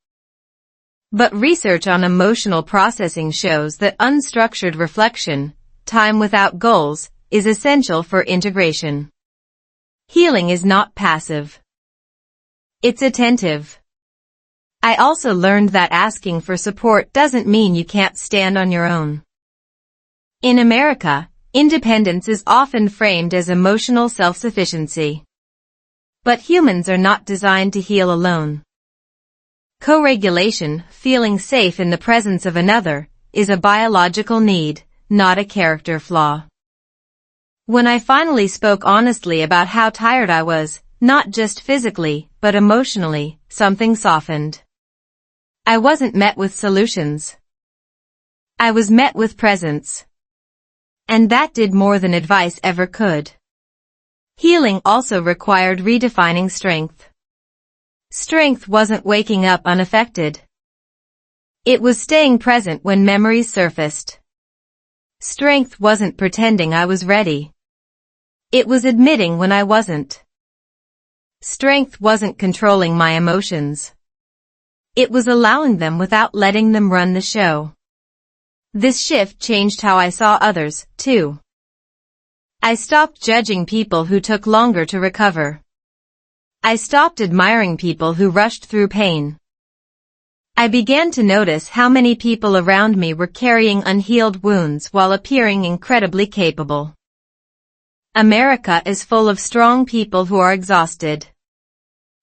But research on emotional processing shows that unstructured reflection, time without goals, is essential for integration. Healing is not passive. It's attentive. I also learned that asking for support doesn't mean you can't stand on your own. In America, independence is often framed as emotional self-sufficiency. But humans are not designed to heal alone. Co-regulation, feeling safe in the presence of another, is a biological need, not a character flaw. When I finally spoke honestly about how tired I was, not just physically, but emotionally, something softened. I wasn't met with solutions. I was met with presence. And that did more than advice ever could. Healing also required redefining strength. Strength wasn't waking up unaffected. It was staying present when memories surfaced. Strength wasn't pretending I was ready. It was admitting when I wasn't. Strength wasn't controlling my emotions. It was allowing them without letting them run the show. This shift changed how I saw others, too. I stopped judging people who took longer to recover. I stopped admiring people who rushed through pain. I began to notice how many people around me were carrying unhealed wounds while appearing incredibly capable. America is full of strong people who are exhausted.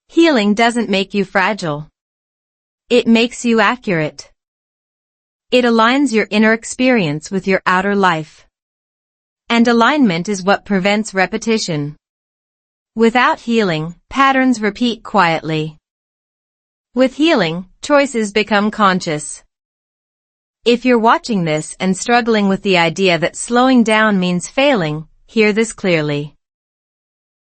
Healing doesn't make you fragile. It makes you accurate. It aligns your inner experience with your outer life. And alignment is what prevents repetition. Without healing, patterns repeat quietly. With healing, choices become conscious. If you're watching this and struggling with the idea that slowing down means failing, hear this clearly.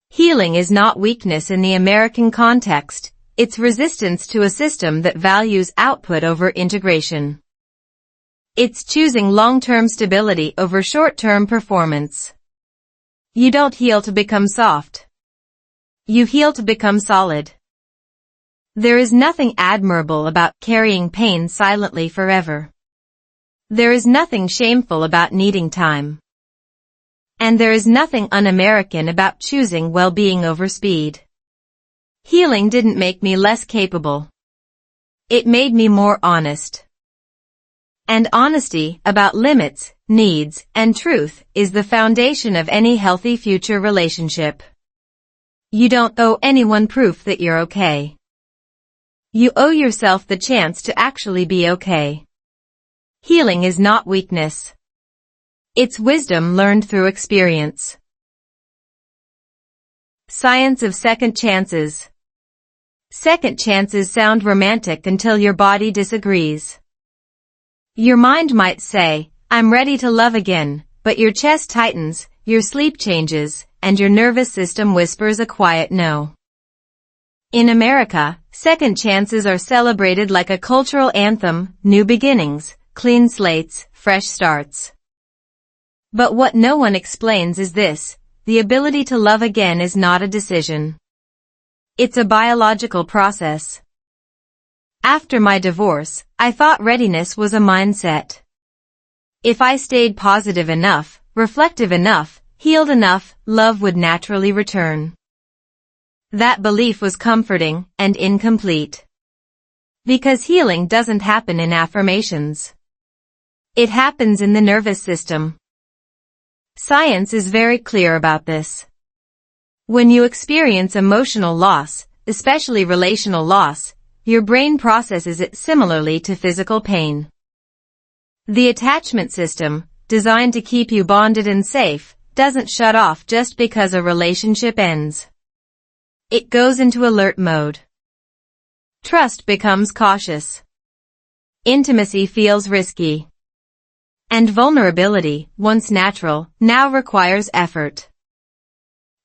Healing is not weakness in the American context, it's resistance to a system that values output over integration. It's choosing long-term stability over short-term performance. You don't heal to become soft. You heal to become solid. There is nothing admirable about carrying pain silently forever. There is nothing shameful about needing time. And there is nothing un-American about choosing well-being over speed. Healing didn't make me less capable. It made me more honest. And honesty about limits, needs, and truth is the foundation of any healthy future relationship. You don't owe anyone proof that you're okay. You owe yourself the chance to actually be okay. Healing is not weakness. It's wisdom learned through experience. Science of second chances. Second chances sound romantic until your body disagrees. Your mind might say, I'm ready to love again, but your chest tightens, your sleep changes, and your nervous system whispers a quiet no. In America, second chances are celebrated like a cultural anthem, new beginnings, clean slates, fresh starts. But what no one explains is this, the ability to love again is not a decision. It's a biological process. After my divorce, I thought readiness was a mindset. If I stayed positive enough, reflective enough, healed enough, love would naturally return. That belief was comforting and incomplete. Because healing doesn't happen in affirmations. It happens in the nervous system. Science is very clear about this. When you experience emotional loss, especially relational loss, your brain processes it similarly to physical pain. The attachment system, designed to keep you bonded and safe, doesn't shut off just because a relationship ends. It goes into alert mode. Trust becomes cautious. Intimacy feels risky. And vulnerability, once natural, now requires effort.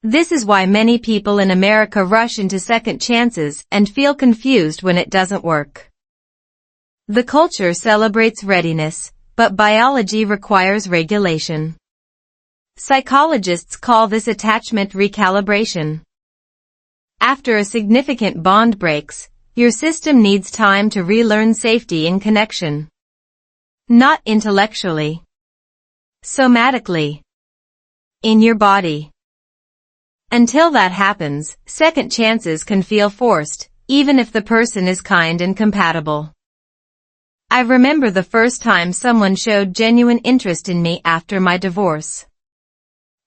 This is why many people in America rush into second chances and feel confused when it doesn't work. The culture celebrates readiness, but biology requires regulation. Psychologists call this attachment recalibration. After a significant bond breaks, your system needs time to relearn safety in connection. Not intellectually. Somatically. In your body. Until that happens, second chances can feel forced, even if the person is kind and compatible. I remember the first time someone showed genuine interest in me after my divorce.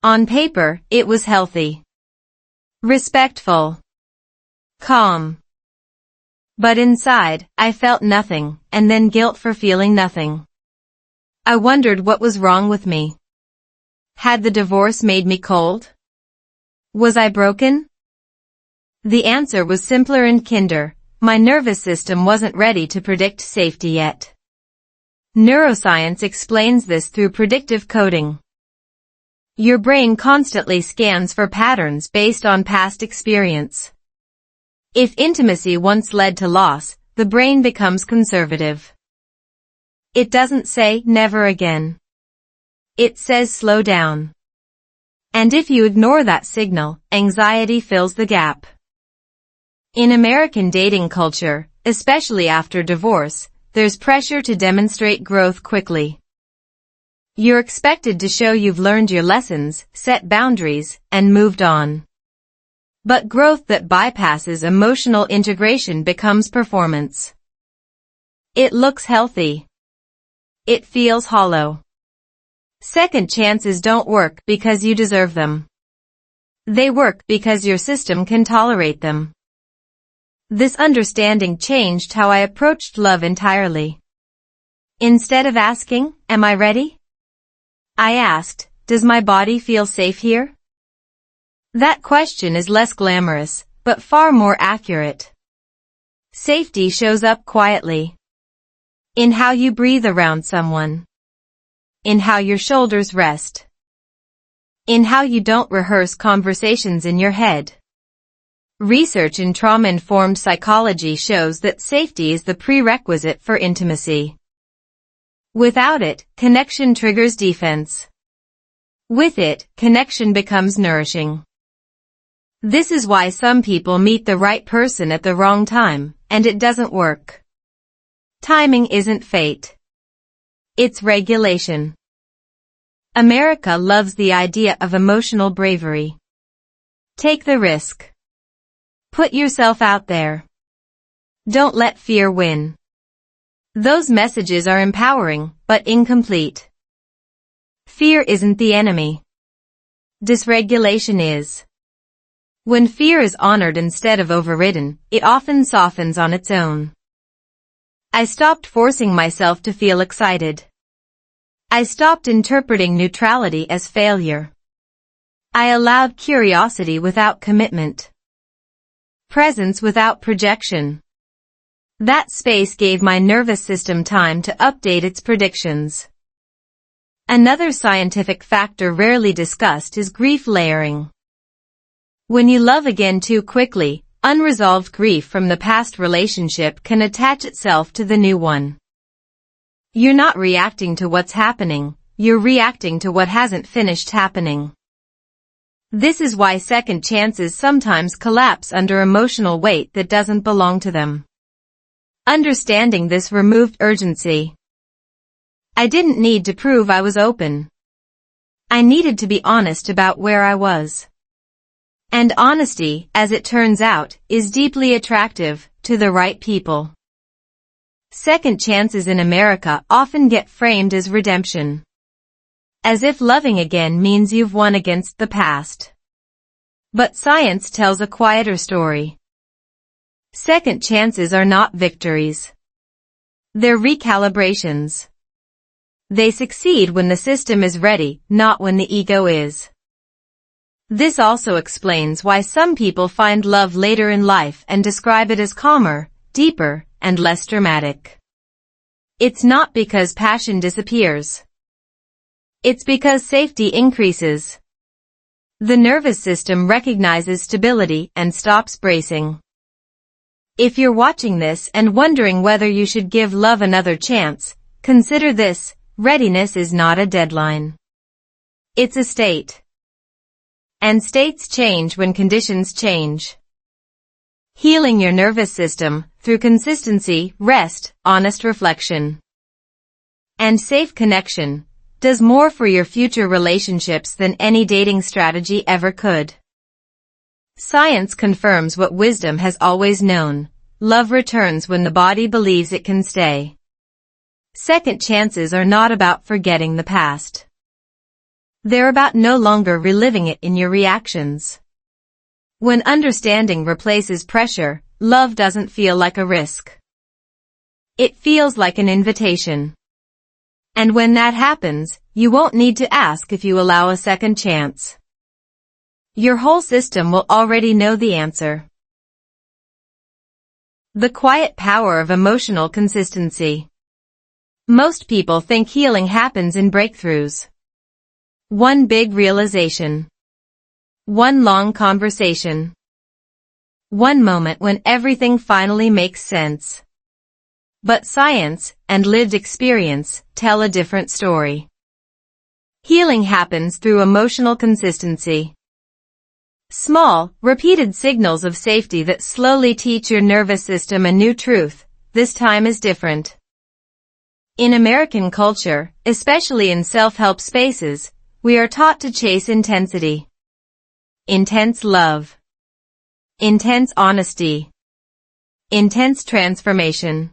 On paper, it was healthy. Respectful. Calm. But inside, I felt nothing, and then guilt for feeling nothing. I wondered what was wrong with me. Had the divorce made me cold? Was I broken? The answer was simpler and kinder. My nervous system wasn't ready to predict safety yet. Neuroscience explains this through predictive coding. Your brain constantly scans for patterns based on past experience. If intimacy once led to loss, the brain becomes conservative. It doesn't say, never again. It says, slow down. And if you ignore that signal, anxiety fills the gap. In American dating culture, especially after divorce, there's pressure to demonstrate growth quickly. You're expected to show you've learned your lessons, set boundaries, and moved on. But growth that bypasses emotional integration becomes performance. It looks healthy. It feels hollow. Second chances don't work because you deserve them. They work because your system can tolerate them. This understanding changed how I approached love entirely. Instead of asking, am I ready? I asked, does my body feel safe here? That question is less glamorous, but far more accurate. Safety shows up quietly. In how you breathe around someone. In how your shoulders rest. In how you don't rehearse conversations in your head. Research in trauma-informed psychology shows that safety is the prerequisite for intimacy. Without it, connection triggers defense. With it, connection becomes nourishing. This is why some people meet the right person at the wrong time, and it doesn't work. Timing isn't fate. It's regulation. America loves the idea of emotional bravery. Take the risk. Put yourself out there. Don't let fear win. Those messages are empowering, but incomplete. Fear isn't the enemy. Dysregulation is. When fear is honored instead of overridden, it often softens on its own. I stopped forcing myself to feel excited. I stopped interpreting neutrality as failure. I allowed curiosity without commitment. Presence without projection. That space gave my nervous system time to update its predictions. Another scientific factor rarely discussed is grief layering. When you love again too quickly, unresolved grief from the past relationship can attach itself to the new one. You're not reacting to what's happening, you're reacting to what hasn't finished happening. This is why second chances sometimes collapse under emotional weight that doesn't belong to them. Understanding this removed urgency. I didn't need to prove I was open. I needed to be honest about where I was. And honesty, as it turns out, is deeply attractive to the right people. Second chances in America often get framed as redemption. As if loving again means you've won against the past. But science tells a quieter story. Second chances are not victories. They're recalibrations. They succeed when the system is ready, not when the ego is. This also explains why some people find love later in life and describe it as calmer, deeper, and less dramatic. It's not because passion disappears. It's because safety increases. The nervous system recognizes stability and stops bracing. If you're watching this and wondering whether you should give love another chance, consider this: readiness is not a deadline. It's a state. And states change when conditions change. Healing your nervous system through consistency, rest, honest reflection, and safe connection does more for your future relationships than any dating strategy ever could. Science confirms what wisdom has always known: love returns when the body believes it can stay. Second chances are not about forgetting the past. They're about no longer reliving it in your reactions. When understanding replaces pressure, love doesn't feel like a risk. It feels like an invitation. And when that happens, you won't need to ask if you allow a second chance. Your whole system will already know the answer. The quiet power of emotional consistency. Most people think healing happens in breakthroughs. One big realization. One long conversation. One moment when everything finally makes sense. But science and lived experience tell a different story. Healing happens through emotional consistency. Small, repeated signals of safety that slowly teach your nervous system a new truth: this time is different. In American culture, especially in self-help spaces, we are taught to chase intensity. Intense love. Intense honesty. Intense transformation.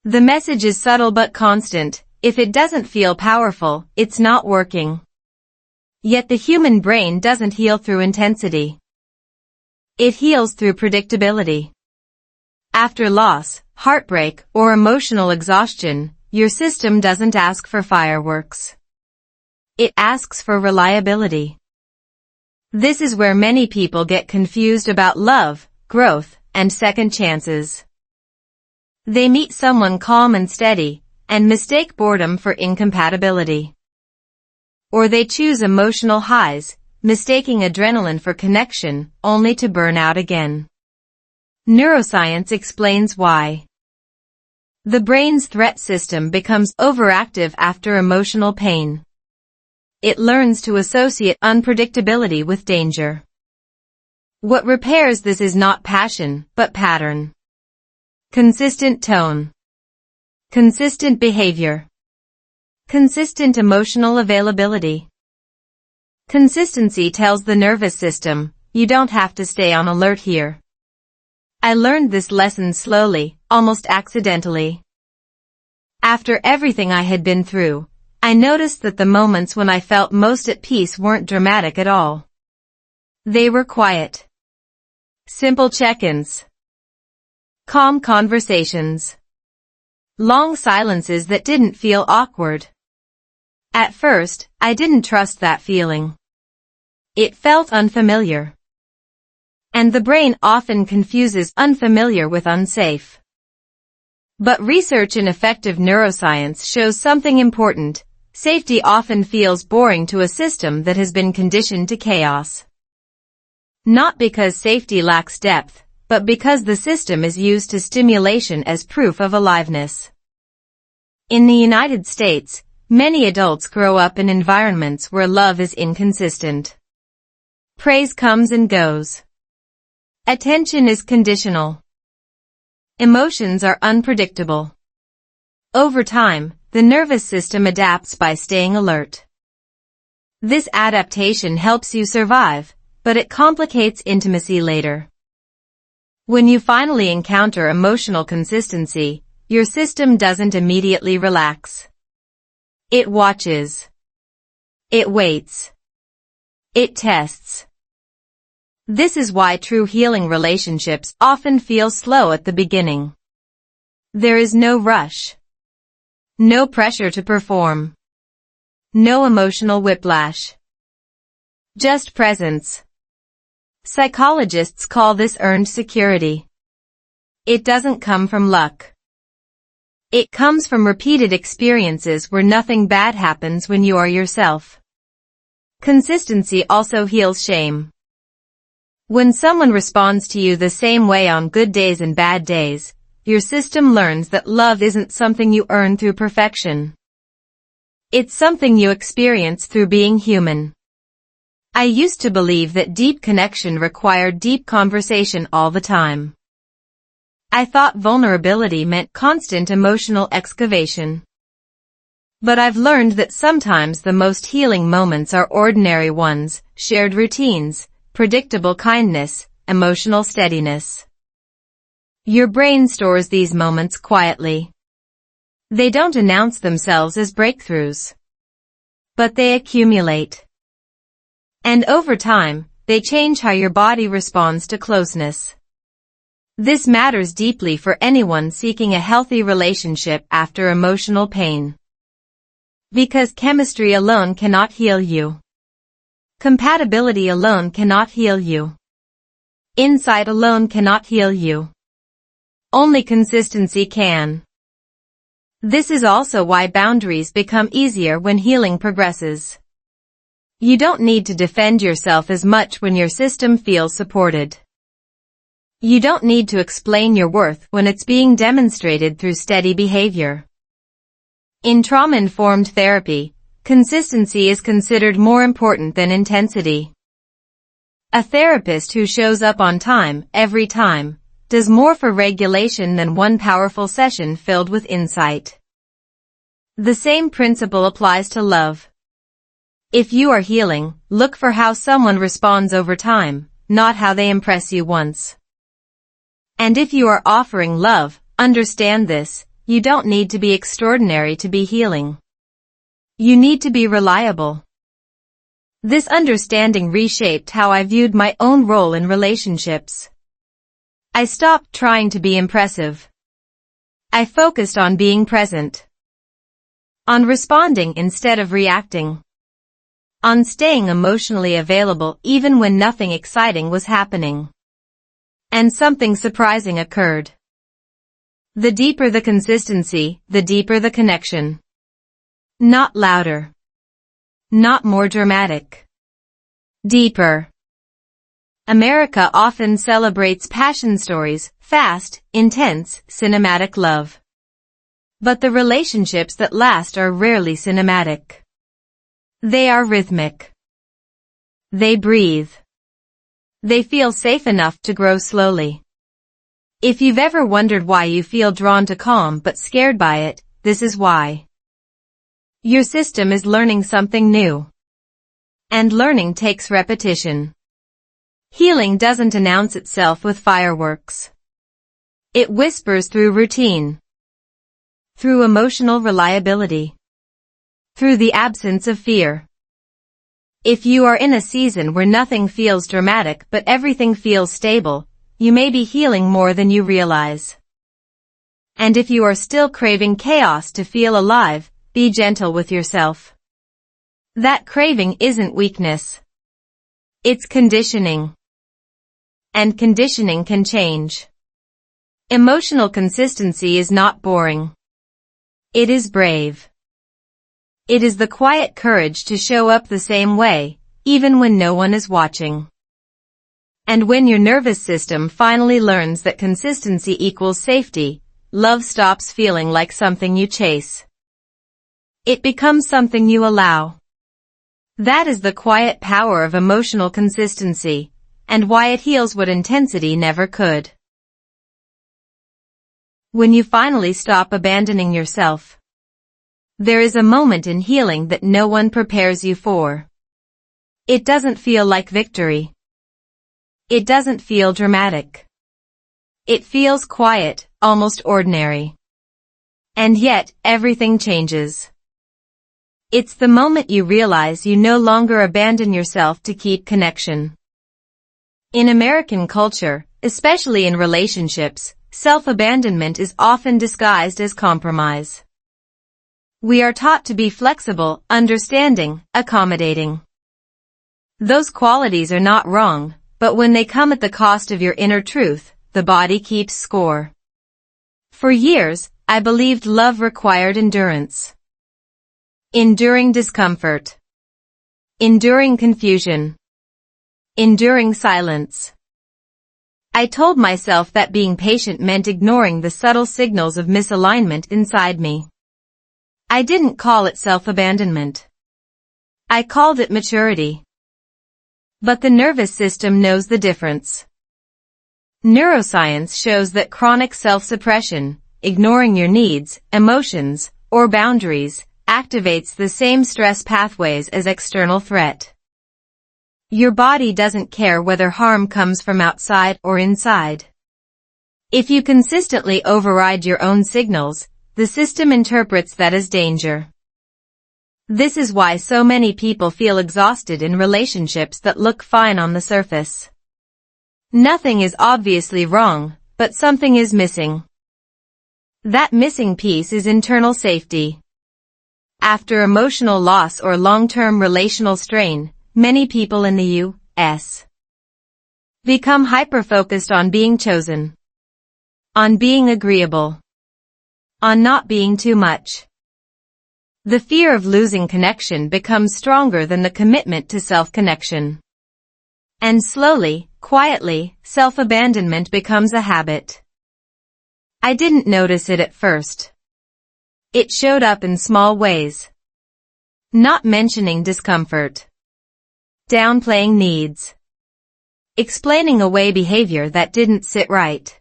The message is subtle but constant: if it doesn't feel powerful, it's not working. Yet the human brain doesn't heal through intensity. It heals through predictability. After loss, heartbreak, or emotional exhaustion, your system doesn't ask for fireworks. It asks for reliability. This is where many people get confused about love, growth, and second chances. They meet someone calm and steady, and mistake boredom for incompatibility. Or they choose emotional highs, mistaking adrenaline for connection, only to burn out again. Neuroscience explains why. The brain's threat system becomes overactive after emotional pain. It learns to associate unpredictability with danger. What repairs this is not passion, but pattern. Consistent tone. Consistent behavior. Consistent emotional availability. Consistency tells the nervous system, you don't have to stay on alert here. I learned this lesson slowly, almost accidentally. After everything I had been through, I noticed that the moments when I felt most at peace weren't dramatic at all. They were quiet. Simple check-ins. Calm conversations. Long silences that didn't feel awkward. At first, I didn't trust that feeling. It felt unfamiliar. And the brain often confuses unfamiliar with unsafe. But research in effective neuroscience shows something important: safety often feels boring to a system that has been conditioned to chaos. Not because safety lacks depth, but because the system is used to stimulation as proof of aliveness. In the United States, many adults grow up in environments where love is inconsistent. Praise comes and goes. Attention is conditional. Emotions are unpredictable. Over time, the nervous system adapts by staying alert. This adaptation helps you survive, but it complicates intimacy later. When you finally encounter emotional consistency, your system doesn't immediately relax. It watches. It waits. It tests. This is why true healing relationships often feel slow at the beginning. There is no rush. No pressure to perform. No emotional whiplash. Just presence. Psychologists call this earned security. It doesn't come from luck. It comes from repeated experiences where nothing bad happens when you are yourself. Consistency also heals shame. When someone responds to you the same way on good days and bad days, your system learns that love isn't something you earn through perfection. It's something you experience through being human. I used to believe that deep connection required deep conversation all the time. I thought vulnerability meant constant emotional excavation. But I've learned that sometimes the most healing moments are ordinary ones, shared routines, predictable kindness, emotional steadiness. Your brain stores these moments quietly. They don't announce themselves as breakthroughs. But they accumulate. And over time, they change how your body responds to closeness. This matters deeply for anyone seeking a healthy relationship after emotional pain. Because chemistry alone cannot heal you. Compatibility alone cannot heal you. Insight alone cannot heal you. Only consistency can. This is also why boundaries become easier when healing progresses. You don't need to defend yourself as much when your system feels supported. You don't need to explain your worth when it's being demonstrated through steady behavior. In trauma-informed therapy, consistency is considered more important than intensity. A therapist who shows up on time, every time, does more for regulation than one powerful session filled with insight. The same principle applies to love. If you are healing, look for how someone responds over time, not how they impress you once. And if you are offering love, understand this, you don't need to be extraordinary to be healing. You need to be reliable. This understanding reshaped how I viewed my own role in relationships. I stopped trying to be impressive. I focused on being present. On responding instead of reacting. On staying emotionally available even when nothing exciting was happening. And something surprising occurred. The deeper the consistency, the deeper the connection. Not louder. Not more dramatic. Deeper. America often celebrates passion stories, fast, intense, cinematic love. But the relationships that last are rarely cinematic. They are rhythmic. They breathe. They feel safe enough to grow slowly. If you've ever wondered why you feel drawn to calm but scared by it, this is why. Your system is learning something new. And learning takes repetition. Healing doesn't announce itself with fireworks. It whispers through routine. Through emotional reliability. Through the absence of fear. If you are in a season where nothing feels dramatic but everything feels stable, you may be healing more than you realize. And if you are still craving chaos to feel alive, be gentle with yourself. That craving isn't weakness. It's conditioning. And conditioning can change. Emotional consistency is not boring. It is brave. It is the quiet courage to show up the same way, even when no one is watching. And when your nervous system finally learns that consistency equals safety, love stops feeling like something you chase. It becomes something you allow. That is the quiet power of emotional consistency, and why it heals what intensity never could. When you finally stop abandoning yourself. There is a moment in healing that no one prepares you for. It doesn't feel like victory. It doesn't feel dramatic. It feels quiet, almost ordinary. And yet, everything changes. It's the moment you realize you no longer abandon yourself to keep connection. In American culture, especially in relationships, self-abandonment is often disguised as compromise. We are taught to be flexible, understanding, accommodating. Those qualities are not wrong, but when they come at the cost of your inner truth, the body keeps score. For years, I believed love required endurance. Enduring discomfort. Enduring confusion. Enduring silence. I told myself that being patient meant ignoring the subtle signals of misalignment inside me. I didn't call it self-abandonment. I called it maturity. But the nervous system knows the difference. Neuroscience shows that chronic self-suppression, ignoring your needs, emotions, or boundaries, activates the same stress pathways as external threat. Your body doesn't care whether harm comes from outside or inside. If you consistently override your own signals, the system interprets that as danger. This is why so many people feel exhausted in relationships that look fine on the surface. Nothing is obviously wrong, but something is missing. That missing piece is internal safety. After emotional loss or long-term relational strain, many people in the U.S. become hyper-focused on being chosen, on being agreeable, on not being too much. The fear of losing connection becomes stronger than the commitment to self-connection. And slowly, quietly, self-abandonment becomes a habit. I didn't notice it at first. It showed up in small ways. Not mentioning discomfort. Downplaying needs. Explaining away behavior that didn't sit right.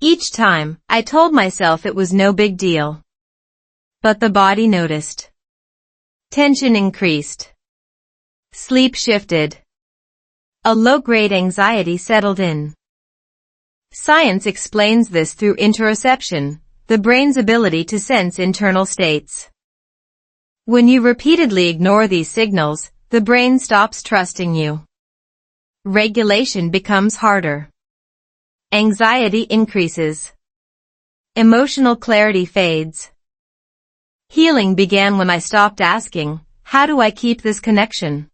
Each time, I told myself it was no big deal. But the body noticed. Tension increased. Sleep shifted. A low-grade anxiety settled in. Science explains this through interoception, the brain's ability to sense internal states. When you repeatedly ignore these signals, the brain stops trusting you. Regulation becomes harder. Anxiety increases. Emotional clarity fades. Healing began when I stopped asking, how do I keep this connection?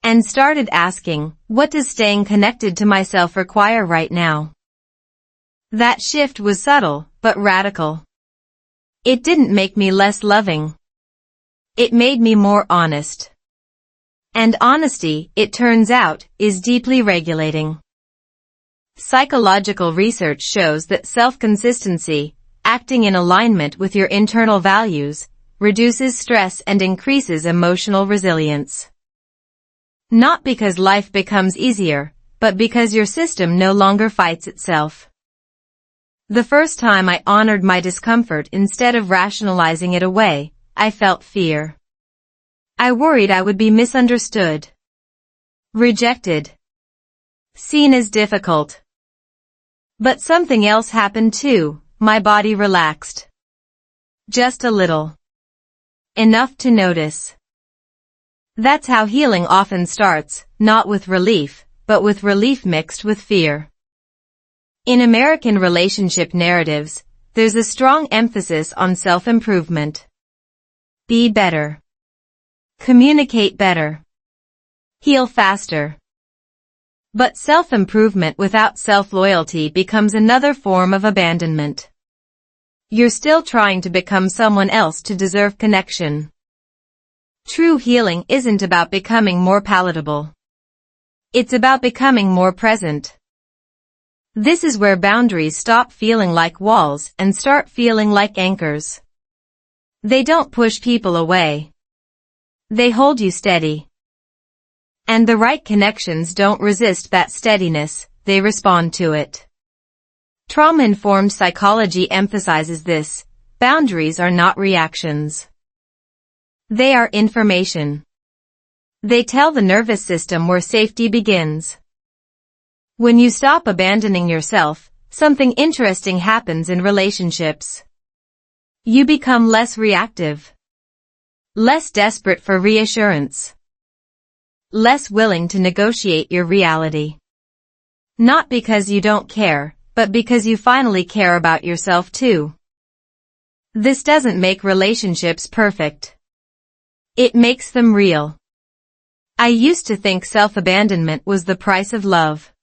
And started asking, what does staying connected to myself require right now? That shift was subtle, but radical. It didn't make me less loving. It made me more honest. And honesty, it turns out, is deeply regulating. Psychological research shows that self-consistency, acting in alignment with your internal values, reduces stress and increases emotional resilience. Not because life becomes easier, but because your system no longer fights itself. The first time I honored my discomfort instead of rationalizing it away, I felt fear. I worried I would be misunderstood, rejected, seen as difficult. But something else happened too. My body relaxed. Just a little. Enough to notice. That's how healing often starts, not with relief, but with relief mixed with fear. In American relationship narratives, there's a strong emphasis on self-improvement. Be better. Communicate better. Heal faster. But self-improvement without self-loyalty becomes another form of abandonment. You're still trying to become someone else to deserve connection. True healing isn't about becoming more palatable. It's about becoming more present. This is where boundaries stop feeling like walls and start feeling like anchors. They don't push people away. They hold you steady. And the right connections don't resist that steadiness, they respond to it. Trauma-informed psychology emphasizes this. Boundaries are not reactions. They are information. They tell the nervous system where safety begins. When you stop abandoning yourself, something interesting happens in relationships. You become less reactive, less desperate for reassurance, less willing to negotiate your reality. Not because you don't care, but because you finally care about yourself too. This doesn't make relationships perfect. It makes them real. I used to think self-abandonment was the price of love.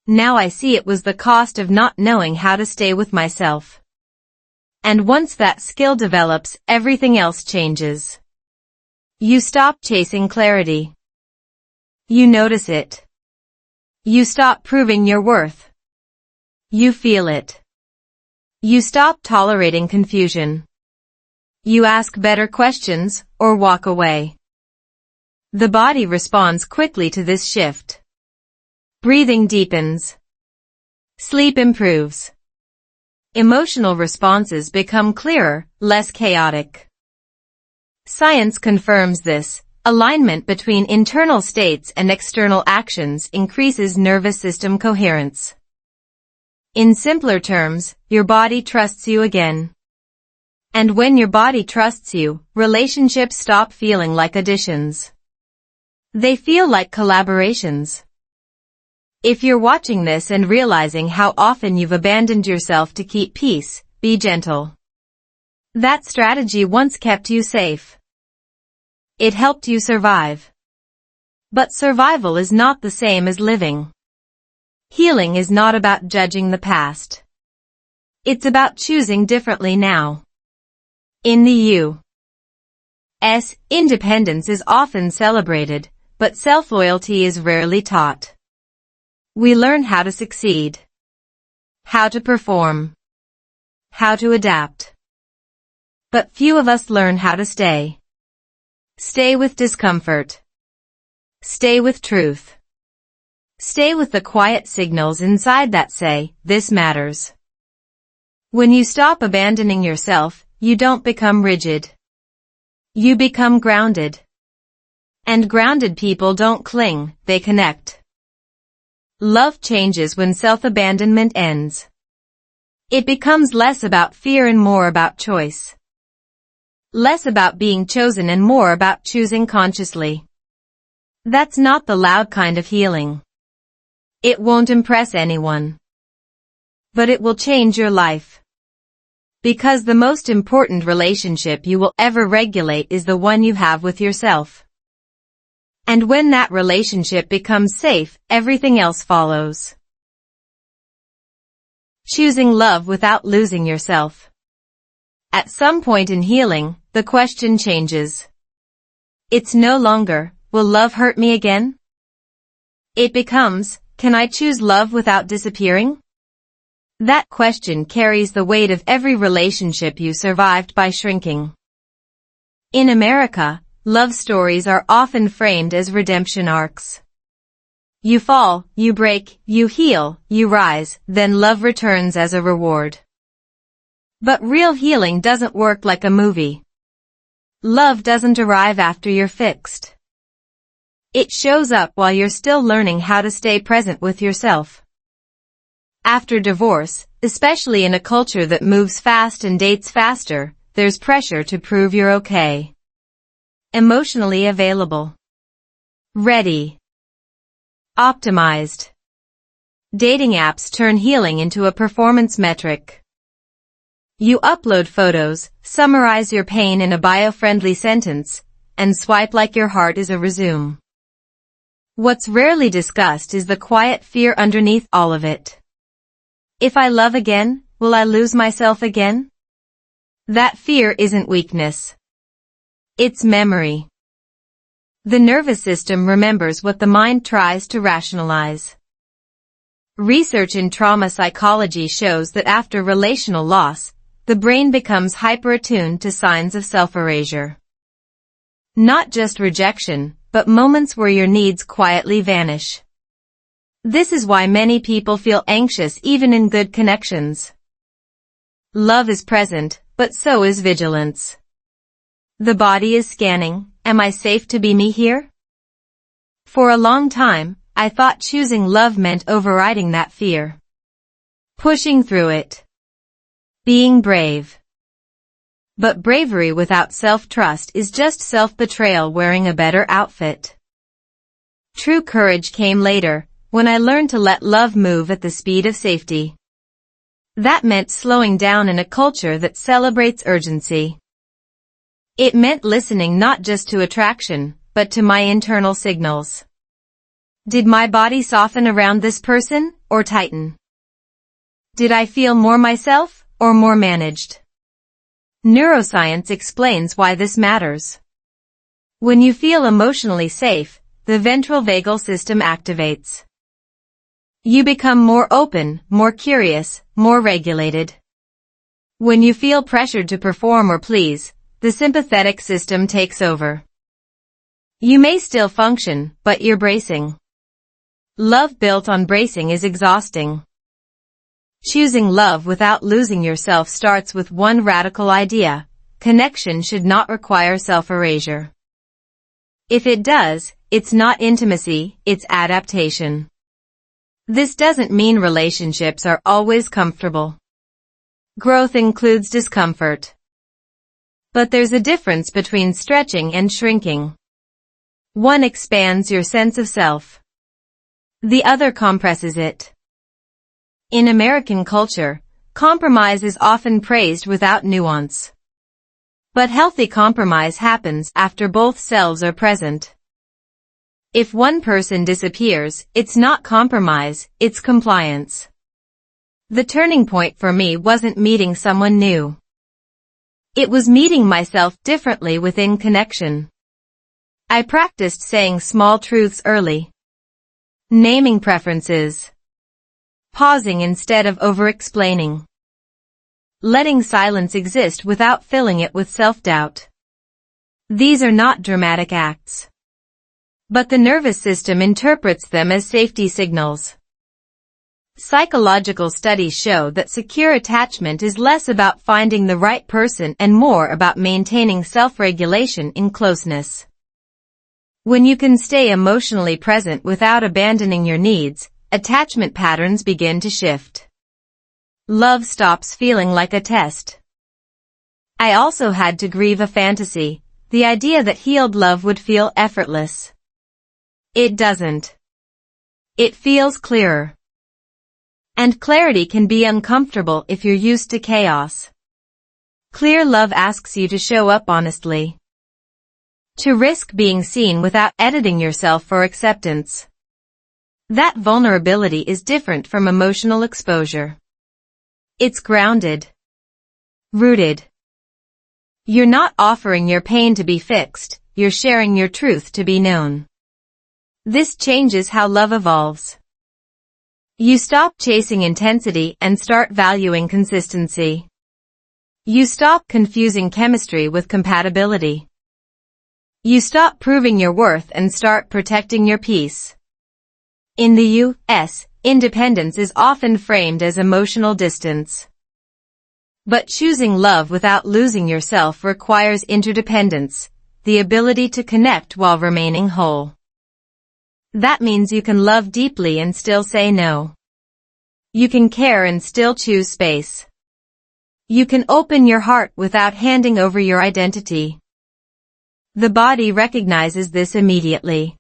Now I see it was the cost of not knowing how to stay with myself. And once that skill develops, everything else changes. You stop chasing clarity. You notice it. You stop proving your worth. You feel it. You stop tolerating confusion. You ask better questions, or walk away. The body responds quickly to this shift. Breathing deepens. Sleep improves. Emotional responses become clearer, less chaotic. Science confirms this. Alignment between internal states and external actions increases nervous system coherence. In simpler terms, your body trusts you again. And when your body trusts you, relationships stop feeling like additions. They feel like collaborations. If you're watching this and realizing how often you've abandoned yourself to keep peace, be gentle. That strategy once kept you safe. It helped you survive. But survival is not the same as living. Healing is not about judging the past. It's about choosing differently now. In the U.S., independence is often celebrated, but self-loyalty is rarely taught. We learn how to succeed, how to perform, how to adapt. But few of us learn how to stay. Stay with discomfort. Stay with truth. Stay with the quiet signals inside that say, this matters. When you stop abandoning yourself, you don't become rigid. You become grounded. And grounded people don't cling, they connect. Love changes when self-abandonment ends. It becomes less about fear and more about choice. Less about being chosen and more about choosing consciously. That's not the loud kind of healing. It won't impress anyone. But it will change your life. Because the most important relationship you will ever regulate is the one you have with yourself. And when that relationship becomes safe, everything else follows. Choosing love without losing yourself. At some point in healing, the question changes. It's no longer, will love hurt me again? It becomes, can I choose love without disappearing? That question carries the weight of every relationship you survived by shrinking. In America, love stories are often framed as redemption arcs. You fall, you break, you heal, you rise, then love returns as a reward. But real healing doesn't work like a movie. Love doesn't arrive after you're fixed. It shows up while you're still learning how to stay present with yourself. After divorce, especially in a culture that moves fast and dates faster, there's pressure to prove you're okay. Emotionally available. Ready. Optimized. Dating apps turn healing into a performance metric. You upload photos, summarize your pain in a bio-friendly sentence, and swipe like your heart is a resume. What's rarely discussed is the quiet fear underneath all of it. If I love again, will I lose myself again? That fear isn't weakness. It's memory. The nervous system remembers what the mind tries to rationalize. Research in trauma psychology shows that after relational loss, the brain becomes hyper-attuned to signs of self-erasure. Not just rejection, but moments where your needs quietly vanish. This is why many people feel anxious even in good connections. Love is present, but so is vigilance. The body is scanning, am I safe to be me here? For a long time, I thought choosing love meant overriding that fear. Pushing through it. Being brave. But bravery without self-trust is just self-betrayal wearing a better outfit. True courage came later, when I learned to let love move at the speed of safety. That meant slowing down in a culture that celebrates urgency. It meant listening not just to attraction, but to my internal signals. Did my body soften around this person, or tighten? Did I feel more myself, or more managed? Neuroscience explains why this matters. When you feel emotionally safe, the ventral vagal system activates. You become more open, more curious, more regulated. When you feel pressured to perform or please, the sympathetic system takes over. You may still function, but you're bracing. Love built on bracing is exhausting. Choosing love without losing yourself starts with one radical idea: connection should not require self-erasure. If it does, it's not intimacy, it's adaptation. This doesn't mean relationships are always comfortable. Growth includes discomfort. But there's a difference between stretching and shrinking. One expands your sense of self. The other compresses it. In American culture, compromise is often praised without nuance. But healthy compromise happens after both selves are present. If one person disappears, it's not compromise, it's compliance. The turning point for me wasn't meeting someone new. It was meeting myself differently within connection. I practiced saying small truths early. Naming preferences. Pausing instead of over-explaining. Letting silence exist without filling it with self-doubt. These are not dramatic acts. But the nervous system interprets them as safety signals. Psychological studies show that secure attachment is less about finding the right person and more about maintaining self-regulation in closeness. When you can stay emotionally present without abandoning your needs, attachment patterns begin to shift. Love stops feeling like a test. I also had to grieve a fantasy, the idea that healed love would feel effortless. It doesn't. It feels clearer. And clarity can be uncomfortable if you're used to chaos. Clear love asks you to show up honestly. To risk being seen without editing yourself for acceptance. That vulnerability is different from emotional exposure. It's grounded. Rooted. You're not offering your pain to be fixed, you're sharing your truth to be known. This changes how love evolves. You stop chasing intensity and start valuing consistency. You stop confusing chemistry with compatibility. You stop proving your worth and start protecting your peace. In the U.S., independence is often framed as emotional distance. But choosing love without losing yourself requires interdependence, the ability to connect while remaining whole. That means you can love deeply and still say no. You can care and still choose space. You can open your heart without handing over your identity. The body recognizes this immediately.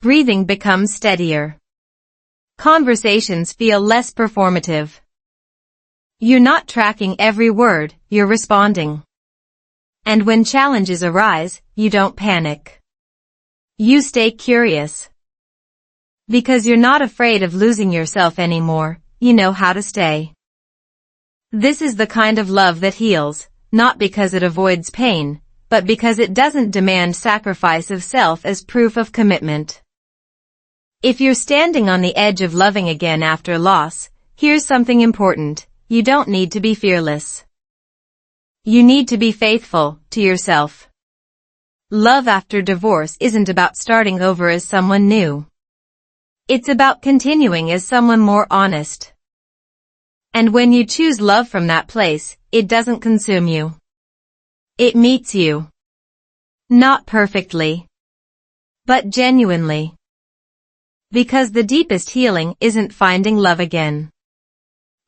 Breathing becomes steadier. Conversations feel less performative. You're not tracking every word, you're responding. And when challenges arise, you don't panic. You stay curious. Because you're not afraid of losing yourself anymore, you know how to stay. This is the kind of love that heals, not because it avoids pain, but because it doesn't demand sacrifice of self as proof of commitment. If you're standing on the edge of loving again after loss, here's something important: you don't need to be fearless. You need to be faithful to yourself. Love after divorce isn't about starting over as someone new. It's about continuing as someone more honest. And when you choose love from that place, it doesn't consume you. It meets you. Not perfectly, but genuinely. Because the deepest healing isn't finding love again.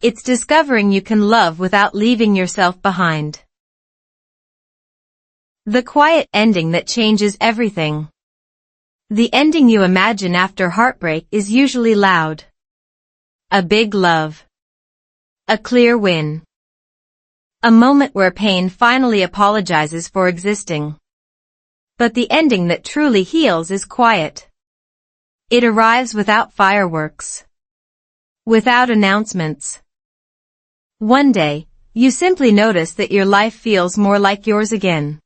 It's discovering you can love without leaving yourself behind. The quiet ending that changes everything. The ending you imagine after heartbreak is usually loud. A big love. A clear win. A moment where pain finally apologizes for existing. But the ending that truly heals is quiet. It arrives without fireworks. Without announcements. One day, you simply notice that your life feels more like yours again.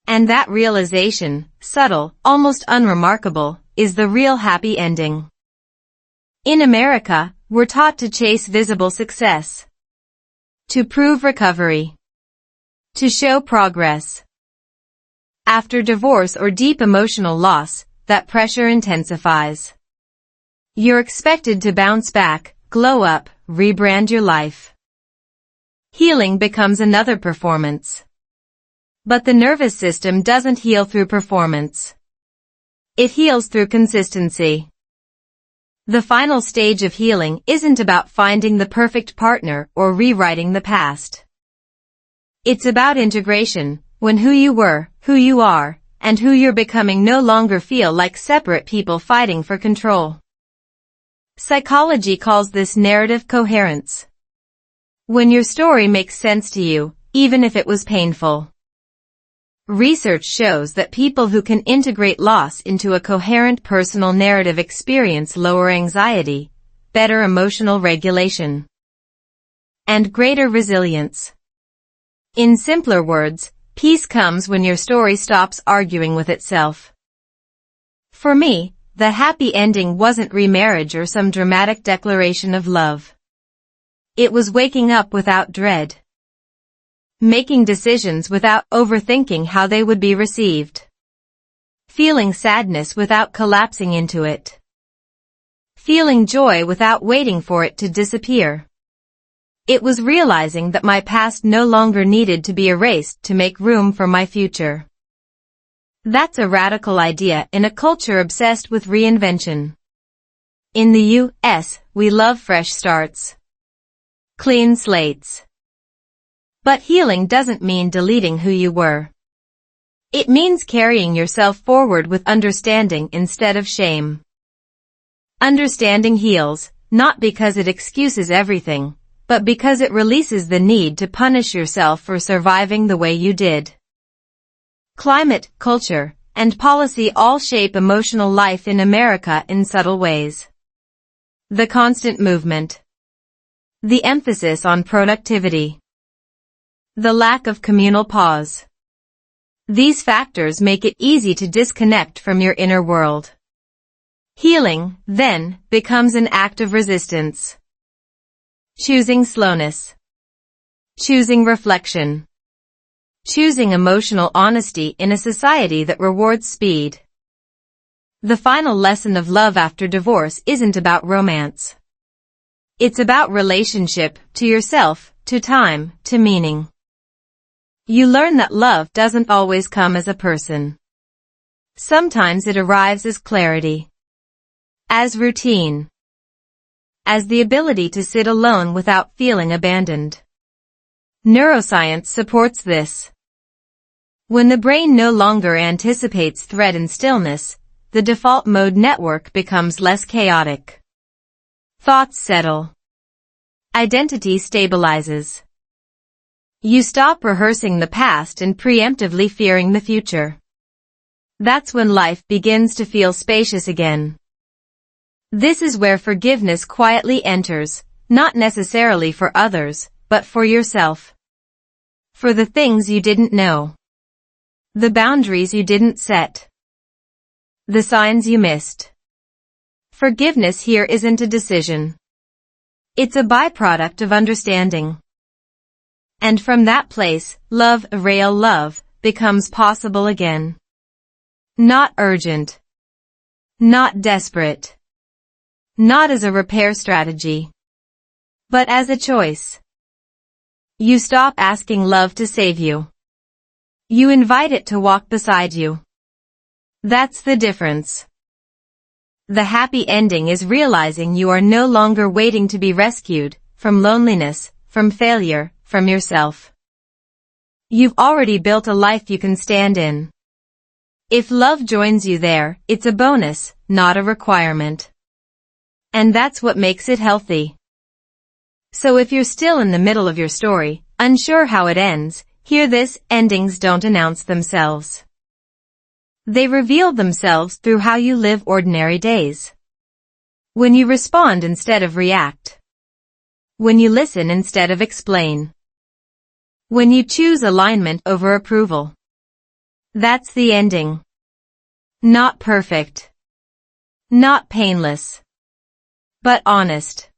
And that realization, subtle, almost unremarkable, is the real happy ending. In America, we're taught to chase visible success. To prove recovery. To show progress. After divorce or deep emotional loss, that pressure intensifies. You're expected to bounce back, glow up, rebrand your life. Healing becomes another performance. But the nervous system doesn't heal through performance. It heals through consistency. The final stage of healing isn't about finding the perfect partner or rewriting the past. It's about integration, when who you were, who you are, and who you're becoming no longer feel like separate people fighting for control. Psychology calls this narrative coherence. When your story makes sense to you, even if it was painful. Research shows that people who can integrate loss into a coherent personal narrative experience lower anxiety, better emotional regulation, and greater resilience. In simpler words, peace comes when your story stops arguing with itself. For me, the happy ending wasn't remarriage or some dramatic declaration of love. It was waking up without dread. Making decisions without overthinking how they would be received. Feeling sadness without collapsing into it. Feeling joy without waiting for it to disappear. It was realizing that my past no longer needed to be erased to make room for my future. That's a radical idea in a culture obsessed with reinvention. In the U.S., we love fresh starts. Clean slates. But healing doesn't mean deleting who you were. It means carrying yourself forward with understanding instead of shame. Understanding heals, not because it excuses everything, but because it releases the need to punish yourself for surviving the way you did. Climate, culture, and policy all shape emotional life in America in subtle ways. The constant movement. The emphasis on productivity. The lack of communal pause. These factors make it easy to disconnect from your inner world. Healing, then, becomes an act of resistance. Choosing slowness. Choosing reflection. Choosing emotional honesty in a society that rewards speed. The final lesson of love after divorce isn't about romance. It's about relationship, to yourself, to time, to meaning. You learn that love doesn't always come as a person. Sometimes it arrives as clarity. As routine. As the ability to sit alone without feeling abandoned. Neuroscience supports this. When the brain no longer anticipates threat and stillness, the default mode network becomes less chaotic. Thoughts settle. Identity stabilizes. You stop rehearsing the past and preemptively fearing the future. That's when life begins to feel spacious again. This is where forgiveness quietly enters, not necessarily for others, but for yourself. For the things you didn't know. The boundaries you didn't set. The signs you missed. Forgiveness here isn't a decision. It's a byproduct of understanding. And from that place, love, real love, becomes possible again. Not urgent. Not desperate. Not as a repair strategy. But as a choice. You stop asking love to save you. You invite it to walk beside you. That's the difference. The happy ending is realizing you are no longer waiting to be rescued from loneliness, from failure, from yourself. You've already built a life you can stand in. If love joins you there, it's a bonus, not a requirement. And that's what makes it healthy. So if you're still in the middle of your story, unsure how it ends, hear this: endings don't announce themselves. They reveal themselves through how you live ordinary days. When you respond instead of react. When you listen instead of explain. When you choose alignment over approval. That's the ending. Not perfect. Not painless. But honest.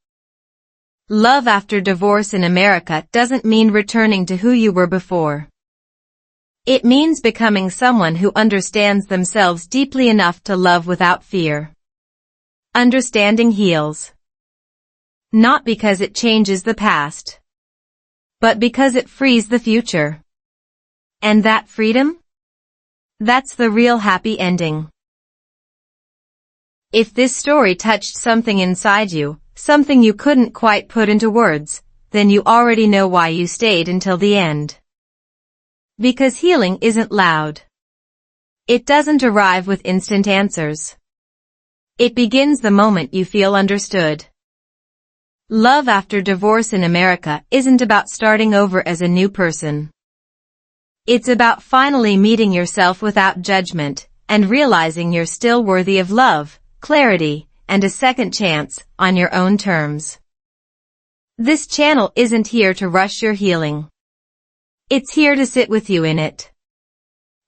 Love after divorce in America doesn't mean returning to who you were before. It means becoming someone who understands themselves deeply enough to love without fear. Understanding heals. Not because it changes the past, but because it frees the future. And that freedom? That's the real happy ending. If this story touched something inside you, something you couldn't quite put into words, then you already know why you stayed until the end. Because healing isn't loud. It doesn't arrive with instant answers. It begins the moment you feel understood. Love after divorce in America isn't about starting over as a new person. It's about finally meeting yourself without judgment and realizing you're still worthy of love, clarity, and a second chance on your own terms. This channel isn't here to rush your healing. It's here to sit with you in it.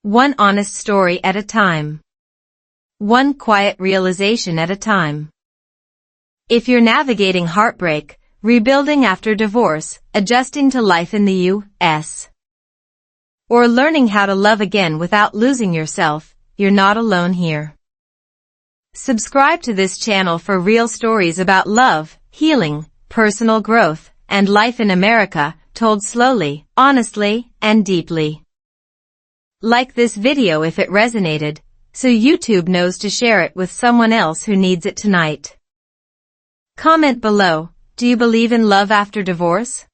One honest story at a time. One quiet realization at a time. If you're navigating heartbreak, rebuilding after divorce, adjusting to life in the U.S., or learning how to love again without losing yourself, you're not alone here. Subscribe to this channel for real stories about love, healing, personal growth, and life in America, told slowly, honestly, and deeply. Like this video if it resonated, so YouTube knows to share it with someone else who needs it tonight. Comment below, do you believe in love after divorce?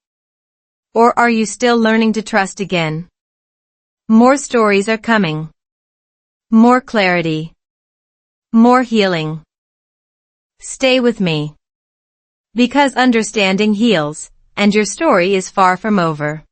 Or are you still learning to trust again? More stories are coming. More clarity. More healing. Stay with me. Because understanding heals, and your story is far from over.